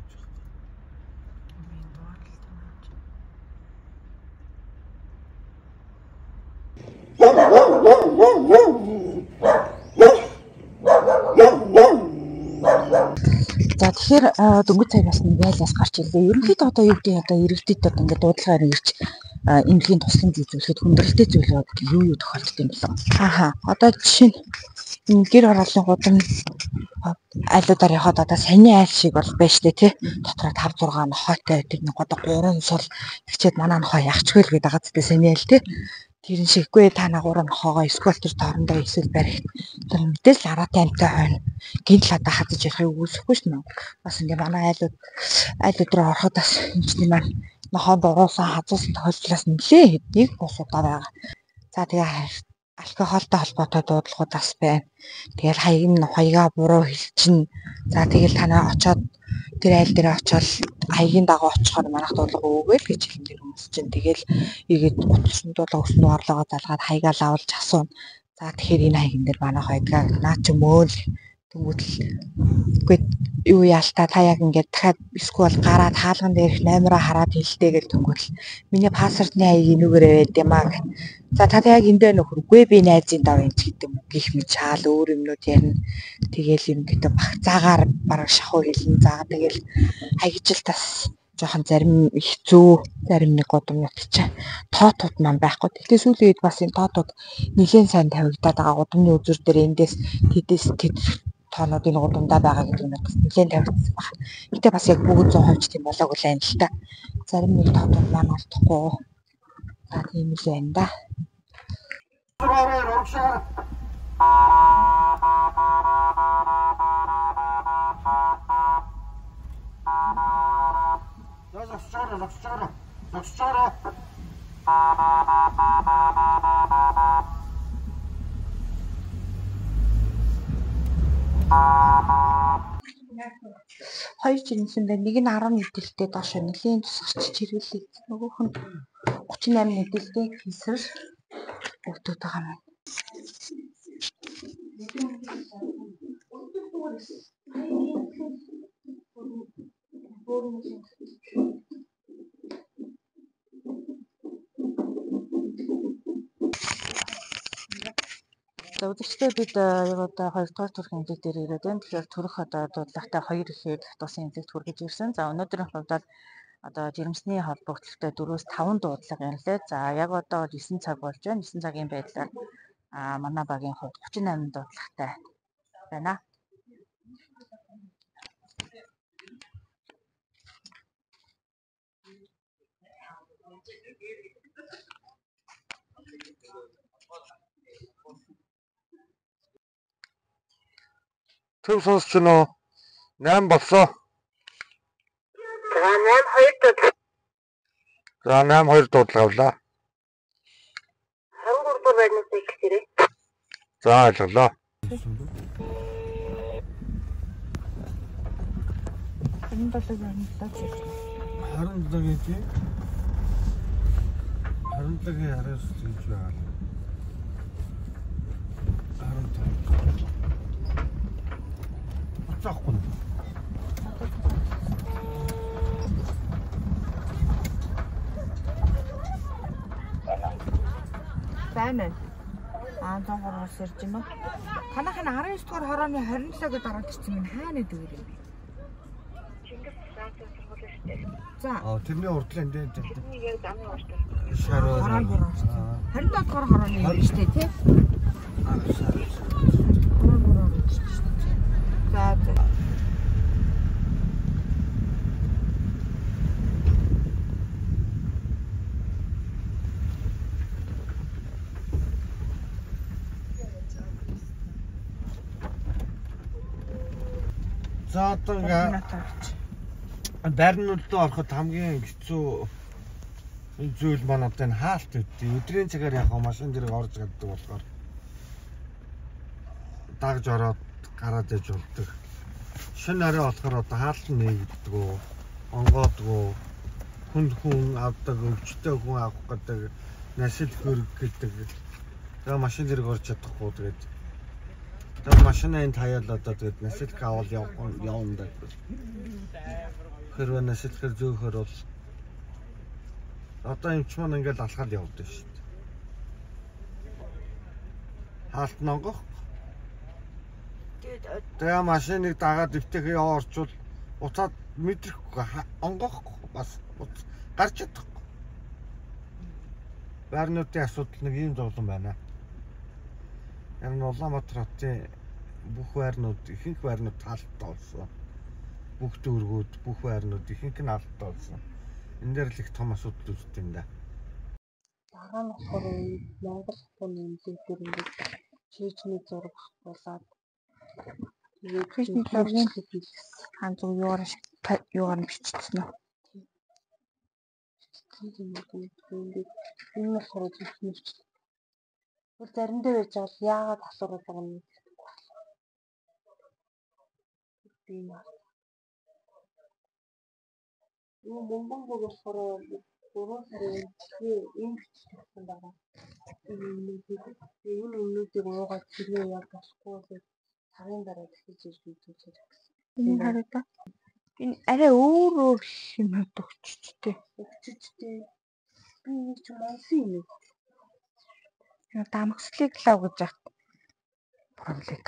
За тэгэхээр дөнгөж цагаас нэг байлаас гарч ирлээ. Ерөнхийдөө одоо юу гэдэг одоо иргэдэд одоо ингээд дуудлагаар ирж эмнэлгийн тусламж үзүүлэхэд хүндрэлтэй зүйл юу тохиолддог юм бэ? Ааха. Одоо жишээ нь гэр ороолын гудам айлуудаар явахад одоо саяны айл шиг бол байна штэ тий. Дотроо 5 6 нохойтой байдаг нэг одоо 3 сул ихчээд манай нохой яахчгүй л гэдэг байгаа зү саяны айл тий. Тэрэн шиггүй та нагуураа нохоогоо эсвэл тэр тоорондоо эсвэл барих. Тэр мэдээс араатай амтай хойно. Гинт л одоо хадаж ярихыг үүсэхгүй шүү дээ. Бас ингээ манай айл руу ороход бас энэ маань нохоо дуруусан хазуусан тохиолдлоос нэлээ нэг босуудаа байгаа. За тэгээ алкоголтой холбоотой дуудлагууд бас байна. Тэгэл хаяг нь хаягаа буруу хэлчихнэ. За тэгэл танаа очоод тэр айл дээр очоод хаягийн дагуу очихоор манайх дуудлага өгөөл гэж хэлэн дээр хүмүүс чинь тэгэл игээд утсан дуудлага өснө орлогоо залгаад хаягаа лавлж асууна. За тэгэхээр энэ хаягн дээр манайх байдгаа наа ч мөөл тэмүүлэл үгүй юу яалтаа та яг ингээд дахиад эсвэл гараад хаалган дээрх номероо хараад хэлдэг гэж төнгөл миний пассвортны хаяг энүүгээрээ байд юм аа. За та яг эндээ нөхөр үгүй би найзын дав энэ гэдэг юм гих мэд чаал өөр юмнууд ярина. Тэгээл юм гэдэг багцаагаар бараг шахуу хэлнэ. За тэгэл хаягжил тас жоохон зарим хэцүү зарим нэг гудам ятчих тоотууд маань байхгүй. Тэгтээ сүүлийн үед бас энэ тоотууд нэлээд сайн тавигдаад байгаа гудамны үзүр дээр эндээс тэдэс тоонуудын гудамдаа байгаа гэдэг нь бас нэлээд тавигдсан байна. Гэтэ бас яг бүгд 100% тийм болоогүй л юм л та. Зарим нэг тоотууд маань олдохгүй. За тийм л байна да. Зогсоороо. Хоёр жирэмсэн байна. Нэг нь 10 мэдээлэлтэй доош нэлийн тусгч хэрэглээ. Нөгөөх нь 38 мэдээлэлтэй хийсвэр өгдөг байгаа юм. За үзэгчдээ бид яг одоо 2 дугаар төрх эмнэлэг дээр ирээд байна. Тэгэхээр төрөх одоо дуудлагатай 2 ихэд тусын эмнэлэгт хүргэж ирсэн. За өнөөдрийн хувьд бол одоо жирэмсний холбогдлолтой 4-5 дуудлага юм лээ. За яг одоо 9 цаг болж байна. 9 цагийн байдлаар манай багийн хувьд 38 дуудлагатай байна. Төв сонсч нь 8 болсоо. За 8-2 дуудлага авлаа. 13 дугаар байрнаас ихлээрээ. За ойлголоо. Энэ долоо байна чи. 27-гийн чи 27-гийн араас гэж байгаа. 15. Оцоохгүй. Байна. 103-аас ирж байна уу? Танах нь 19 дугаар хорооны 27 гэдэг дараагч чинь хаана дүүр юм бэ? Чингис хаан сургууль шүү дээ. За. Тэрний урдлын дээр Тэрний яг замын урд. шаруу. 27 дугаар хорооны юм шүү дээ, тий? За. За одоо ингээ байрнууд руу ороход хамгийн хэцүү зүйл маань одоо энэ хаалт үүдээ. Өдрийн цагаар яг машин дээрээ орж гаддаг болохоор дагж ороод гараад иж болдог. Шинэ арай болохоор одоо хаалт нээгддэг үү, онгоодгүй, хүн авдаг, өвчтөе хүн авах гэдэг, насил хөрг гэдэг. Тэгээ машин дээрээ орж чадахгүй тэгээд тэгээ машинаа энд хаяалаа одоо тэгээд насилх авал явна гэдэг. Хэрвээ насилхэр зөөхөр бол одоо эмч маань ингээл алхаад явдаг шүү дээ. Хаалт нонгох. Тэгээ машиныг дагаад өвтэйгээ орчвол уцаад мэдрэхгүй онгохгүй бас гарч чадахгүй. Байрнуудын асуудал нэг ийм зовлон байна. Яг нь Улаанбаатар хотын бүх байрнууд ихэнх байрнууд хаалттай болсон. Бүх дүүргүүд, бүх байрнууд ихэнх нь хаалттай болсон. Энэ дээр л их том асуудал үүсдэг юм да. Дараа нь болохоор Монгол хотын эмнэлэг дээр ингээд чийжний зураг болоод тэгээд чийжний зургийн хаан зүг юугаар нь бичсэн нь. Тэгээд энэ болохоор чийжний бичсэн. Бүр заримдаа байж байгаа л яагаад асуугаад байгаа юм бэ? Би наа. Энэ бомбонг болохоор 3 сарын энэ бичсэн байгаа. Энэ өмнөдөө уугаад хэрэг яг болохгүй гэж цагийн дараа дахиж ирж үзүүлж байгаа. Энэ харагдаа. Энэ арай өөр юм өгчтэй. Би нэг ч монсын юм. Дамгслыг лав гэж яах. Проблем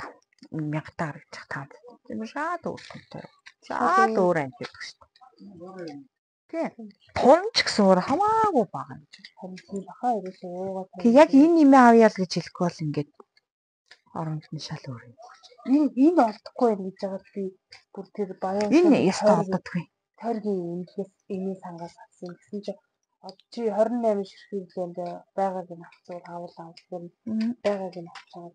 1000 таар гэж таа. Тийм шаад өөртөө. Шаад өөр анги гэдэг шүү. Тийм. Тунч гэсэн өөр хамаагүй бага юм чи. Харин бахаа ерөөсөө уугаад. Тэг яг энэ юм авъя л гэж хэлэхгүй бол ингээд оромжны шал өөр юм. Энд олдохгүй юм гэж байгаа би бүр тэр баян. Энэ ястаа олддоггүй. Тойргийн эмнэлгээс эмээ сангаас авсан гэсэн чи чи 28 ширхэгдээнд байгааг нь авцвал авал байгааг нь авцгаа.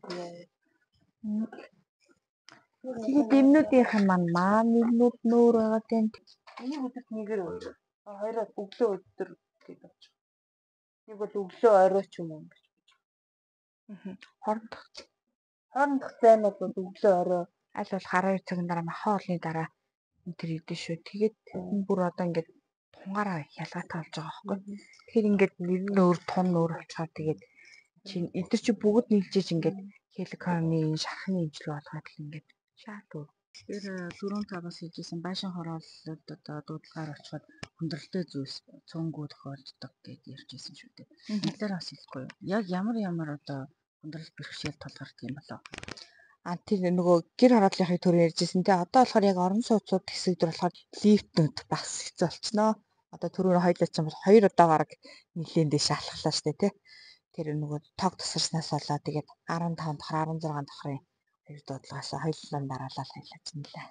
Тэгээд эмнүүдийнх нь маань нэмнүүд нөр байгаа тань. Энэ өдөрт нэгээр өөр. Хоёроо өглөө өдөр гэж бодож. Нэг бол өглөө орой ч юм уу гэж. Хоорондох зайн бол өглөө орой аль бол 12 цагийн дараа махан олны дараа тэр идэв шүү. Тэгээд энэ бүр одоо ингээд тунгаараа ялгаатай болж байгаа байхгүй. Тэгэхээр ингээд нэр нь өөр тун өөр болчихоор тэгээд чинь эдгэр чи бүгд нийлжээж ингээд хеликоны шархны имчилгээ болгоод л ингээд шаардгүй. Тэгэхээр түрүүн та бас хэлжсэн байшин хорооллууд одоо дуудлагаар очиход хүндрэлтэй зүйлс цөөнгөө тохиолддог гэж ярьжсэн шүү дээ. Энэ дээр бас хэлэхгүй юу? Яг ямар одоо хүндрэл бэрхшээл тулгардаг юм болоо? Тэр нөгөө гэр хорооллынхыг төр ярьжсэн те. Одоо болохоор яг орон сууцуд хэсэгдэр болохоор лифтнүүд бас хэцүү болчихноо. Одоо түрүүн хоёлаа ч юм бол 2 удаа бараг нилээн дэше алхлаа штэ те. Тэр нөгөө тог тусарснаас болоод тэгээд 15 дахь 16 дахрын хоёр дуудлагаас хоёулаа дараалал хайлаач нэлээ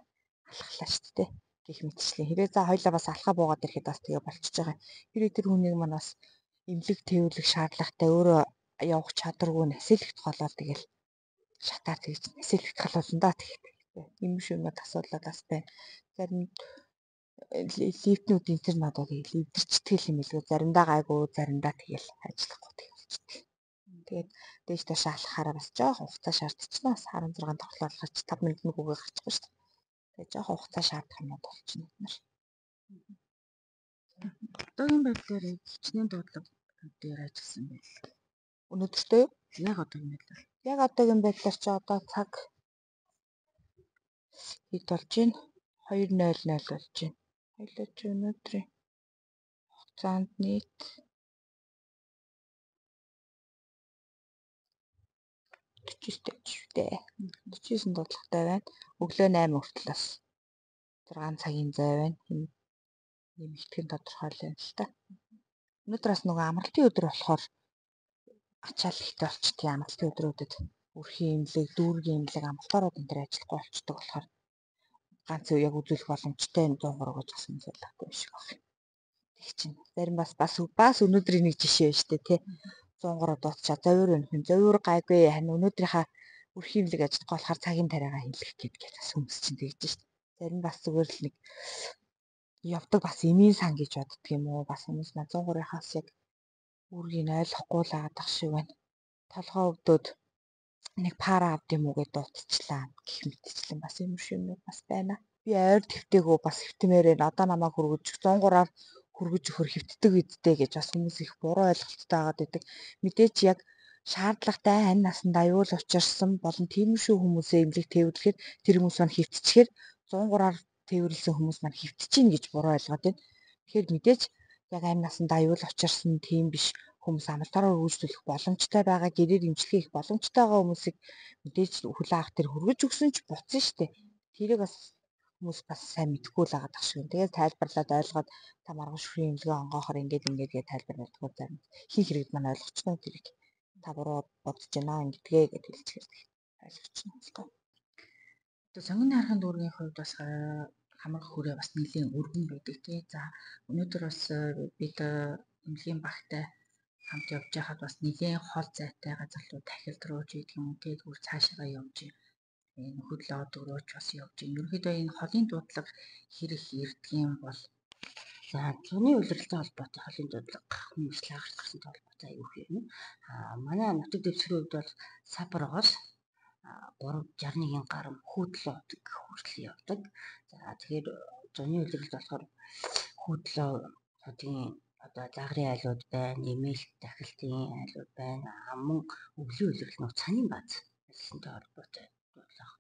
алхлаа шүү дээ гэх мэтчлээ. Хэрэг за хоёулаа бас алхаа буугаад ирэхэд бас тэгээ болчихж байгаа. Хэрэг тэр хүнийг маань бас эмнэлэг тээвэрлэх шаардлагатай өөрөө явах чадваргүй нэсэлэгт голоод тэгэл шатаар тэгж нэсэлэгт халуулна да тэгэхдээ. Ийм юмнууд асуудлууд бас байна. Зарим лифтнүүд энэ төр надад эвдэрчдэг юм билгүй. Заримдаа гайгүй, заримдаа тэгэл ажиллахгүй тэг болчихдог. Тэгээд дээш таш алхахаараа бас жоохон хугацаа шаардчихна. Бас 16 тоглоолгоч 5 минут нүгүүгээ гарчихгүй шүү дээ. Тэгээд жоохон хугацаа шаардах юмуд болчихно эднэр. Одоогийн байдлаар хичнээн дуудлага дээр ажилласан байл. Өнөөдөртөө Яг одоогийн байдлаар. Яг одоогийн байдлаар чи одоо цаг хэд болж байна? 2:00 болж байна. Хоёлаа чи өнөөдрийн хугацаанд нийт 49 шүү дээ. 49 дуудлагатай байна. Өглөө 8 хүртэл бас 6 цагийн зай байна. Нэмэгдэх нь тодорхой л байна л та. Өнөөдөр бас нөгөө амралтын өдөр болохоор ачаал ихтэй болчтой. Амралтын өдрүүдэд өрхийн имлэг, дүүргийн имлэг, амралтаарууд энэ төр ажиллахгүй болчдөг болохоор ганц яг үзүүлэх боломжтой 103 гэж бас зөвлөхгүй биш байх. Тэг чинь зарим бас өнөөдрийн нэг жишээ байна шүү дээ тий. 103 дуусчаа зовир өнөх. Зовир гайгүй харин өнөөдрийнхаа өрхийн имлэг ажиллахгүй болохоор цагийн тариагаа хийлгэх гэдгээр бас хүмүүс чинь тэгж шүү дээ. Зарим бас зүгээр л нэг явдаг бас эмийн сан гэж боддөг юм уу? Бас хүмүүс 103-аас яг үүргийг ойлгохгүй л аадах шиг байна. Толгоо өвдөд нэг пара авд юм уу гэж дуудчихлаа гэх мэтчлэн бас юм юмнууд бас байна. Би ойр твтэйгөө бас хөвтмээр байна. Одоо намайг хөргөж 103-аар хөргөж өгөхөр хөвтдөг үдтэй гэж бас хүмүүс их буруу ойлголттой байгаад байдаг. Мэдээч яг шаардлагатай ань насанд аюул учирсан болон тийм шүү хүмүүсээ эмнэлэг тээвэрлэхээр тэр хүмүүс маань хөвтчихээр 103-аар тээвэрлсэн хүмүүс маань хөвтчихин гэж буруу ойлгоод байна. Тэгэхээр мэдээч яг ань насанд аюул учирсан тийм биш хүмүүс амралтаараа үргэлжлүүлэх боломжтой байгаа, гэрээр имчилгээ хийх боломжтой байгаа хүмүүсийг мэдээж хүлээн авах тэр хөргөж өгсөн ч буцсан шүү дээ. Тэрийг бас хүмүүс бас сайн мэдэхгүй л байгаа шиг. Тэгээд тайлбарлаад ойлгоод та маргааш шүрийн имлгээ онгоохоор ингээд гэж тайлбарлагдгүй зарим хин хэрэгд маань ойлгочихно тэрийг. Та буруу бодож байна ингэдгээ гэж хэлчихээр ойлгочихно л тоо. Одоо сонгоны харахын дүүргийн хувьд бас хамрах хүрээ бас нэлийн өргөн байдаг тий. За өнөөдөр бас бид эмнэлгийн багтай хамт явж байхад бас нэлийн хол зайтай газарлуу тахилд руу ч гэдэг юм уу тий. Түр цаашаа явж энэ хөдлөөд өрөөч бас явж байна. Ерөнхийдөө энэ холын дуудлага хэрэг ирдэг юм бол за зуны улиралтай холбоотой холын дуудлага хүмүүс лагерт гарсантай холбоотой аюух юм. Манай нутаг дэвсгэрийн хувьд бол сапаргоос 361 гаруй хүүтлөө хүртэл явдаг. За тэгэхээр зуны улиралд болохоор хүүтлөө хотын одоо лагерын айлууд байна, нэмэлт дахилтын айлууд байна. Мөн өвлийн улирал нөх цанийн бааз ажилласантай холбоотой дуудлага.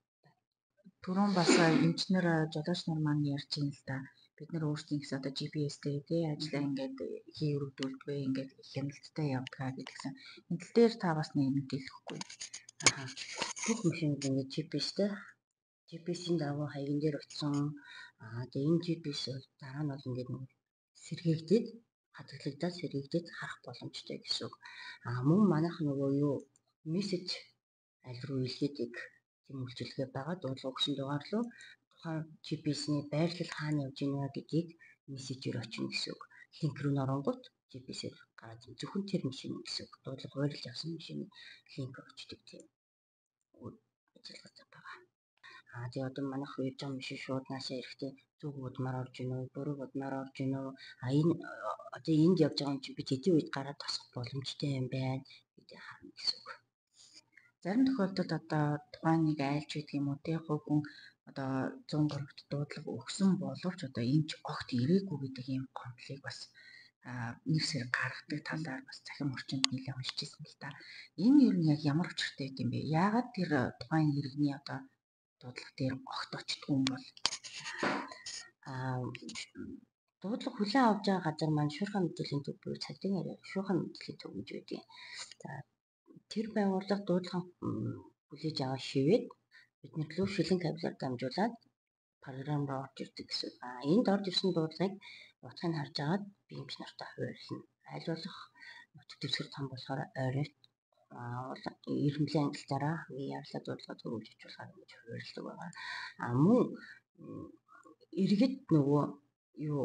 Түрүүн бас инженер жолооч нар маань ярьж байна л да. Бид нар өөрсдийнхээс одоо GPS-тэй тий ажиллаа ингээд хийрүүлдэггүй ингээд хяналттай явдгаа гэдгсэн. Энэ тал дээр та бас нэг мэдээлэхгүй. Бүх машинд ингээд GPS-ийн дагуу хаягн дээр очсон. Тэгээ энэ GPS бол дараа нь бол ингээд нэг сэргийгдээд хадгалагдаад сэргийгдээд харах боломжтой гэсэн үг. Мөн манайх нөгөө юу мессеж аль руу илгээдэг тийм үйлчилгээ байгаа. Дуудлага өгсөн дугаар руу тухайн GPS-ний байрлал хаана явж байна гэдгийг мессежээр очно гэсэн үг. Линк рүү оронгууд GPS-ээр гараад зөвхөн тэр машин гэсэн үг. Дуудлага хуваарлаж авсан машины линк очдог тийм. Ажиллагаа байгаа. Тэгээ одоо манайх үеж байгаа юм шиг шууд наашаа эрэхтэй зүг удмаар орж ийн үү, буруу удмаар орж ийн үү. Энэ одоо энд явж байгаа юм чи бид хэдийн үед гараад тосох боломжтой юм байна гэдэг харна гэсэн үг. Зарим тохиолдолд одоо тухайн нэг айлч гэдэг юм уу те хувь хүн одоо 103-т дуудлага өгсөн боловч одоо энэ ч огт ирээгүй гэдэг ийм гомдлыг бас нэг сэр гаргадаг талаар бас захин орчинд нэлээд уншижсэн л та. Энэ ер нь яг ямар учиртай юм бэ? Яагаад тэр тухайн иргэний одоо дуудлага дээр огт очтгүй юм бол дуудлага хүлээн авч байгаа газар маань шуурхай мэдээллийн төв буюу цагдын шуурхай мэдээллийн төв гэж байдаг. За тэр байгууллага дуудлага хүлээж аваа шивээд бидний төлөө шилэн кабелаар дамжуулаад програм руу орж ирдэг гэсэн. Энд орж ирсэн дуудлагыг утгыг харж агаад биемч нартай хуваарлана. Аль болох нутаг дэвсгэр том болохоор ойролт иргэнлийн ангилтаараа яарлаа дуудлага төрүүлж ажиллахаар гэж хуваарлдаг байгаа. Мөн иргэд нөгөө юу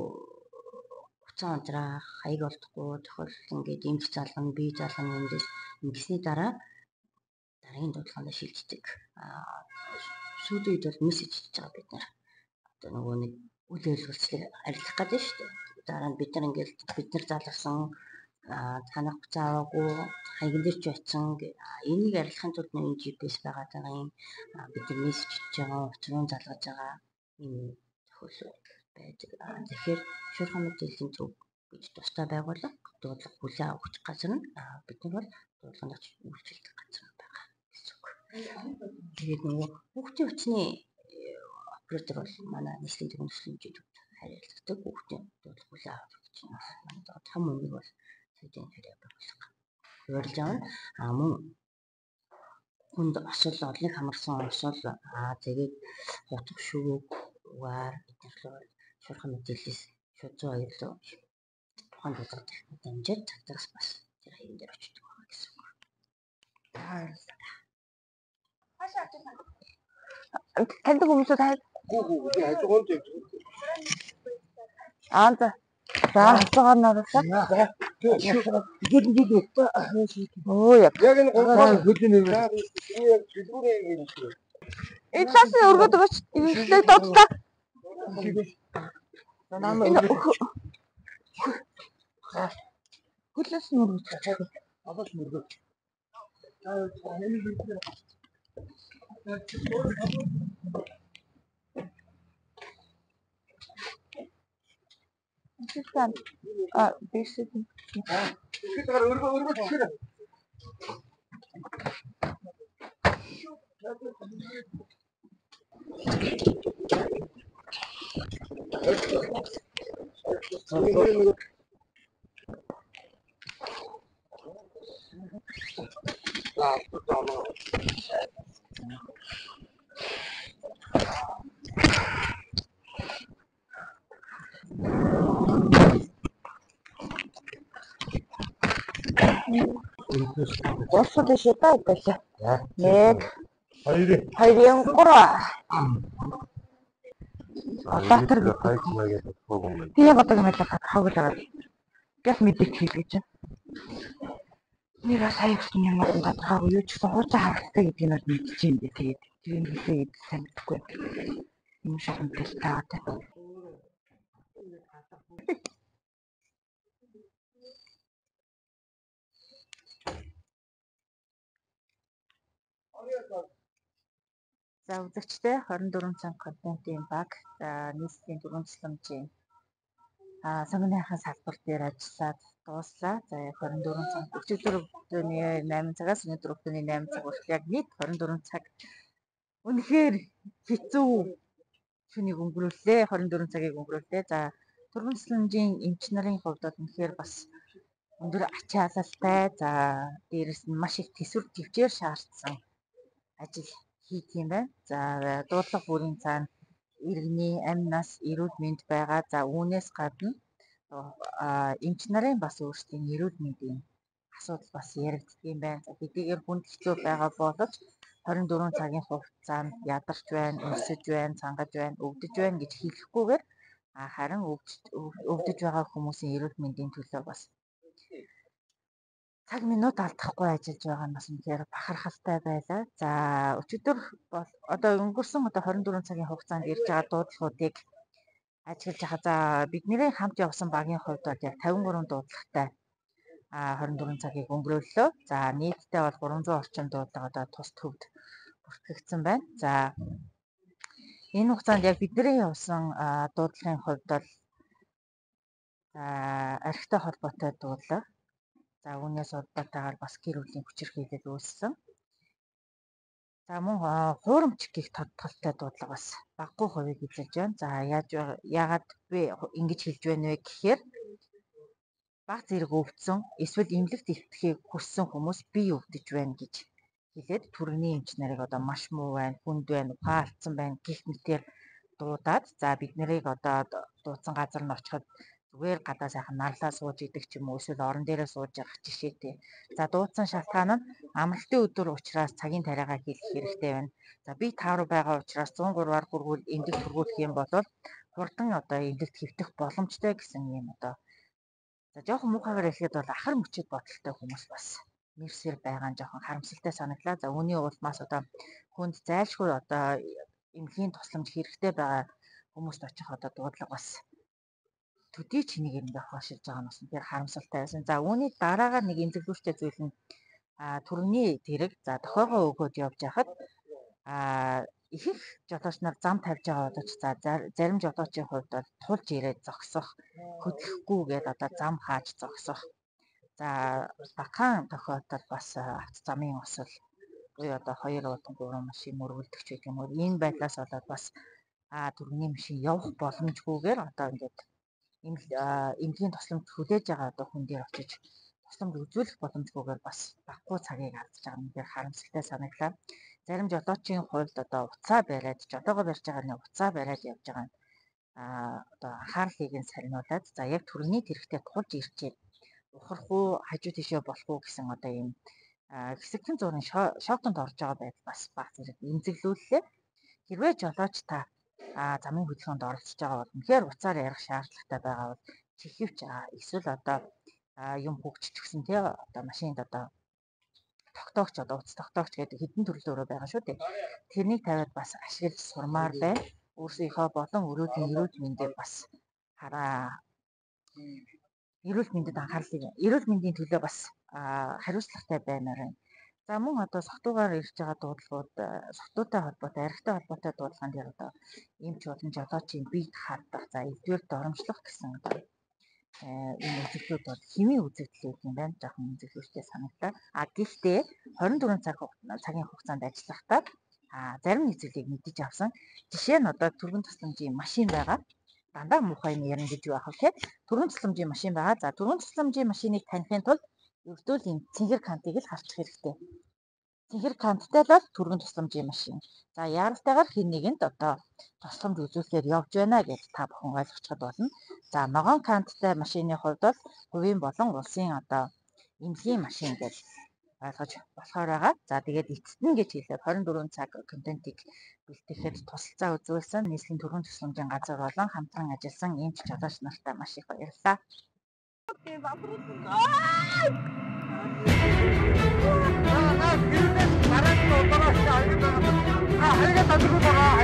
хуцаа онцраах, хаяг олдохгүй тохиолдол ингээд эмч залгана, бие залгана эндээс ингэсний дараагийн дуудлаганд шилждэг. Сүүлийн үед бол мессеж хийж байгаа бид нар. Одоо нөгөө нэг үйл явдлыг арилгах гэдэг шүү дээ. Дараа нь бид нар ингээд бид нар залгасан танах хуцаа аваагүй хаягн дээр ч очсон. Энийг арилгахын тулд нэг GPS байгаа даа юм. Бид нар мессеж хийж байгаа, учрыг залгаж байгаа юм тохиолдол байдаг. Тэгэхээр шуурхай мэдээллийн төв гэж тусдаа байгууллага дуудлага хүлээн авах газар нь бид нар бол дуудлаганд үйлчилдэг газар байгаа гэсэн үг. Тэгээд нөгөө хүүхдийн хүчний оператор бол манай нийслэлийн төвийн төсөлмжид харилцдаг хүүхдийн дуудлага хүлээн авах гэж байна. Том үнийг бол цагдын хэрэг байгууллага хуваарлж авна. Мөн хүнд осол орлыг хамарсан осол тэгээд хутга шүүгээр бид нар шуурхай мэдээлэлээс шууд 102 тухайн дуудлага дамжаад цагдаас бас тэр хаягн дээр очдог байгаа гэсэн үг. Таньдаг хүмүүсүүд за хасаагаар нараасаа. Яг энэ гол хөдөлгөөний яг дэлгүүрийн энэ цаас нь өргөд өгөөч. Инглээ доотлаа. Хүлээс нь өргөж. аваад мөргөж. Бисэд. Тэгэхээр өргөж гэх. Босод шидаа байлаа. Нэг 2 2 3 Доктор тийм бодог юм байна. Хаглаад. Гэх мэдээч хэлгэж байна. Нэг сая өгсөн юм уу гадраагүй юу ч гэсэн хуучаа харахтай гэдгийг нь мэдчихээн дээ. Тэгээд тэр нь хэлээд сайн мэдэхгүй. Юм шиг мэдээлэл таатай. За үзэгчтэй 24 цаг контентын баг нийслэлийн төрийн төсөлмжийн сонгоныхаа салбар дээр ажиллаад дууслаа. За 24 цаг өчигдөр өглөөний 8 цагаас өнөөдөр өглөөний 8 цаг хүртэл яг нийт 24 цаг үнэхээр хэцүү шүнийг өнгөрүүллээ. 24 цагийг өнгөрүүллээ. За төрийн төсөлмжийн эмч нарын хувьд бол үнэхээр бас өндөр ачаалалтай. За дээрэс нь маш их төсвөр төвчээр шаардсан ажил хийх юм байна. За дуудлага бүрийн цаана иргэний амь нас эрүүл мэнд байгаа. За үүнээс гадна эмч нарын бас өөрсдийн эрүүл мэндийн асуудал бас яригддаг юм байна. За хэдийгээр хүнд хэцүү байгаа боловч 24 цагийн хугацаанд ядарч байна, өсөж байна, цангаж байна, өвдөж байна гэж хэлэхгүйгээр харин өвдөж байгаа хүмүүсийн эрүүл мэндийн төлөө бас цаг минут алдахгүй ажиллаж байгаа нь бас үнэхээр бахархалтай байлаа. За өчигдөр бол одоо өнгөрсөн 24 цагийн хугацаанд ирж байгаа дуудлагуудыг ажиглаж байгаа. За бидний хамт явсан багийн хувьд бол яг 53 дуудлагатай 24 цагийг өнгөрөөллөө. За нийтдээ бол 300 орчим дуудлага одоо тус төвд бүртгэгдсэн байна. За энэ хугацаанд яг бидний явсан дуудлагын хувьд бол архитай холбоотой дуудлага. За үүнээс улбатаагаар бас гэр бүлийн хүчирхийлэл үүссэн. За мөн хуурамч гих тодтолтой дуудлага бас баггүй хувийг эзэлж байна. За яагаад би ингэж хэлж байна вэ гэхээр баг зэрэг өвдсөн эсвэл эмнэлэгт эвдэхийг хүссэн хүмүүс бие өвдөж байна гэж хэлээд түргэний эмч нарыг одоо маш муу байна, хүнд байна, ухаалтсан байна гэх мэтээр дуудаад за бид нарыг одоо дуудсан газар нь очиход зүгээр гадаа сайхан нарлаа сууж идэх ч юм уу эсвэл орон дээрээ сууж явах жишээтэй. За дуудсан шалтгаан нь амралтын өдөр учраас цагийн тариагаа хийх хэрэгтэй байна. За би та руу байгаа учраас 103-аар хүргүүл эмнэлэгт хүргүүлэх юм бол хурдан одоо эмнэлэгт хэвтэх боломжтой гэсэн юм одоо. За жоохон муухайгаар хэлэхэд бол ахар мөчөд бодолтой хүмүүс бас мэрсэр байгаа нь жоохон харамсалтай санагдлаа. За үүний улмаас одоо хүнд зайлшгүй одоо эмнэлгийн тусламж хэрэгтэй байгаа хүмүүст очих одоо дуудлага бас төдий чинийг ингээд хашиж байгаа нь бас үнээр харамсалтай байсан. За үүний дараагаар нэг эмзэглүүлэгчтэй зүйл нь түргэний тэрэг за тохиогоо өгөөд явж байхад их жолооч нар зам тавьж байгаа боловч за зарим жолоочийн хувьд бол тулж ирээд зогсох, хөдлөхгүйгээд одоо зам хааж зогсох. За багахан тохиолдолд бас авто замын осол буюу одоо 2 удаа 3 машин мөргөлдөх ч гэх юм уу энэ байдлаас болоод бас түргэний машин явах боломжгүйгээр одоо ингээд эмнэлгийн тусламж хүлээж байгаа одоо хүн дээр очиж тусламж үзүүлэх боломжгүйгээр бас баггүй цагийг алдаж байгаа нь тэр харамсалтай санагдлаа. Зарим жолоочийн хувьд одоо уцаа бариад жолоогоо барьж байгаа нь уцаа бариад явж байгаа нь одоо анхаарлыг нь сарниулаад за яг түргэний тэрэгтэй тулж ирчээ ухрах уу хажуу тийшээ болох уу гэсэн одоо ийм хэсэгхэн зургийн шоктонд орж байгаа байдал бас баг зэрэг эмзэглүүллээ. Хэрвээ жолооч та замын хөдөлгөөнд оролцож байгаа бол үнэхээр уцаар ярих шаардлагатай байгаа бол чихвч эсвэл одоо юм хөгжчихсэн тий одоо машинд одоо тогтоогч одоо уц тогтоогч гэдэг хэдэн төрөл өөрөө байгаа шүү дээ. Тэрнийг тавиад бас ашиглаж сурмаар байна. Өөрсдийнхөө болон өрөөдийн эрүүл мэндийг бас эрүүл мэндэд эрүүл мэндийн төлөө бас хариуцлагатай баймаар байна. За мөн одоо согтуугаар ирж байгаа дуудлагууд согтуутай холбоотой, архитай холбоотой дуудлагын дээр одоо эмч болон жолоочийн биед хардах, за эдгээр доромжлох гэсэн одоо энэ үзэгдлүүд бол хэвийн үзэгдлүүд юм байна. Жоохон үзэгдлүүчтэй санагдаа. Гэхдээ 24 цагийн хугацаанд ажиллахдаа зарим нэг зүйлийг мэдэж авсан. Жишээ нь одоо түргэн тусламжийн машин байгаа. Дандаа муухай юм ярина гэж байх вэ? Түргэн тусламжийн машин байгаа. За түргэн тусламжийн машиныг таних тулд ердөө л юм цэнгэр кантыг л харчих хэрэгтэй. Цэнгэр канттай л түргэн тусламжийн машин. За яаралтайгаар хэн нэгэнд одоо тусламж үзүүлэхээр явж байна гэж та бүхэн ойлгочиход болно. За ногоон канттай машины хувьд бол хувийн болон улсын одоо эмнэлгийн машин гэж ойлгож болохоор байгаа. За тэгээд эцэст нь гэж хэлээд 24 цаг контентыг бэлтгэхэд тусалцаа үзүүлсэн нийслэлийн түргэн тусламжийн газар болон хамтран ажилласан эмч жолооч нартай маш их баярлалаа. Хайга татгуу дараа.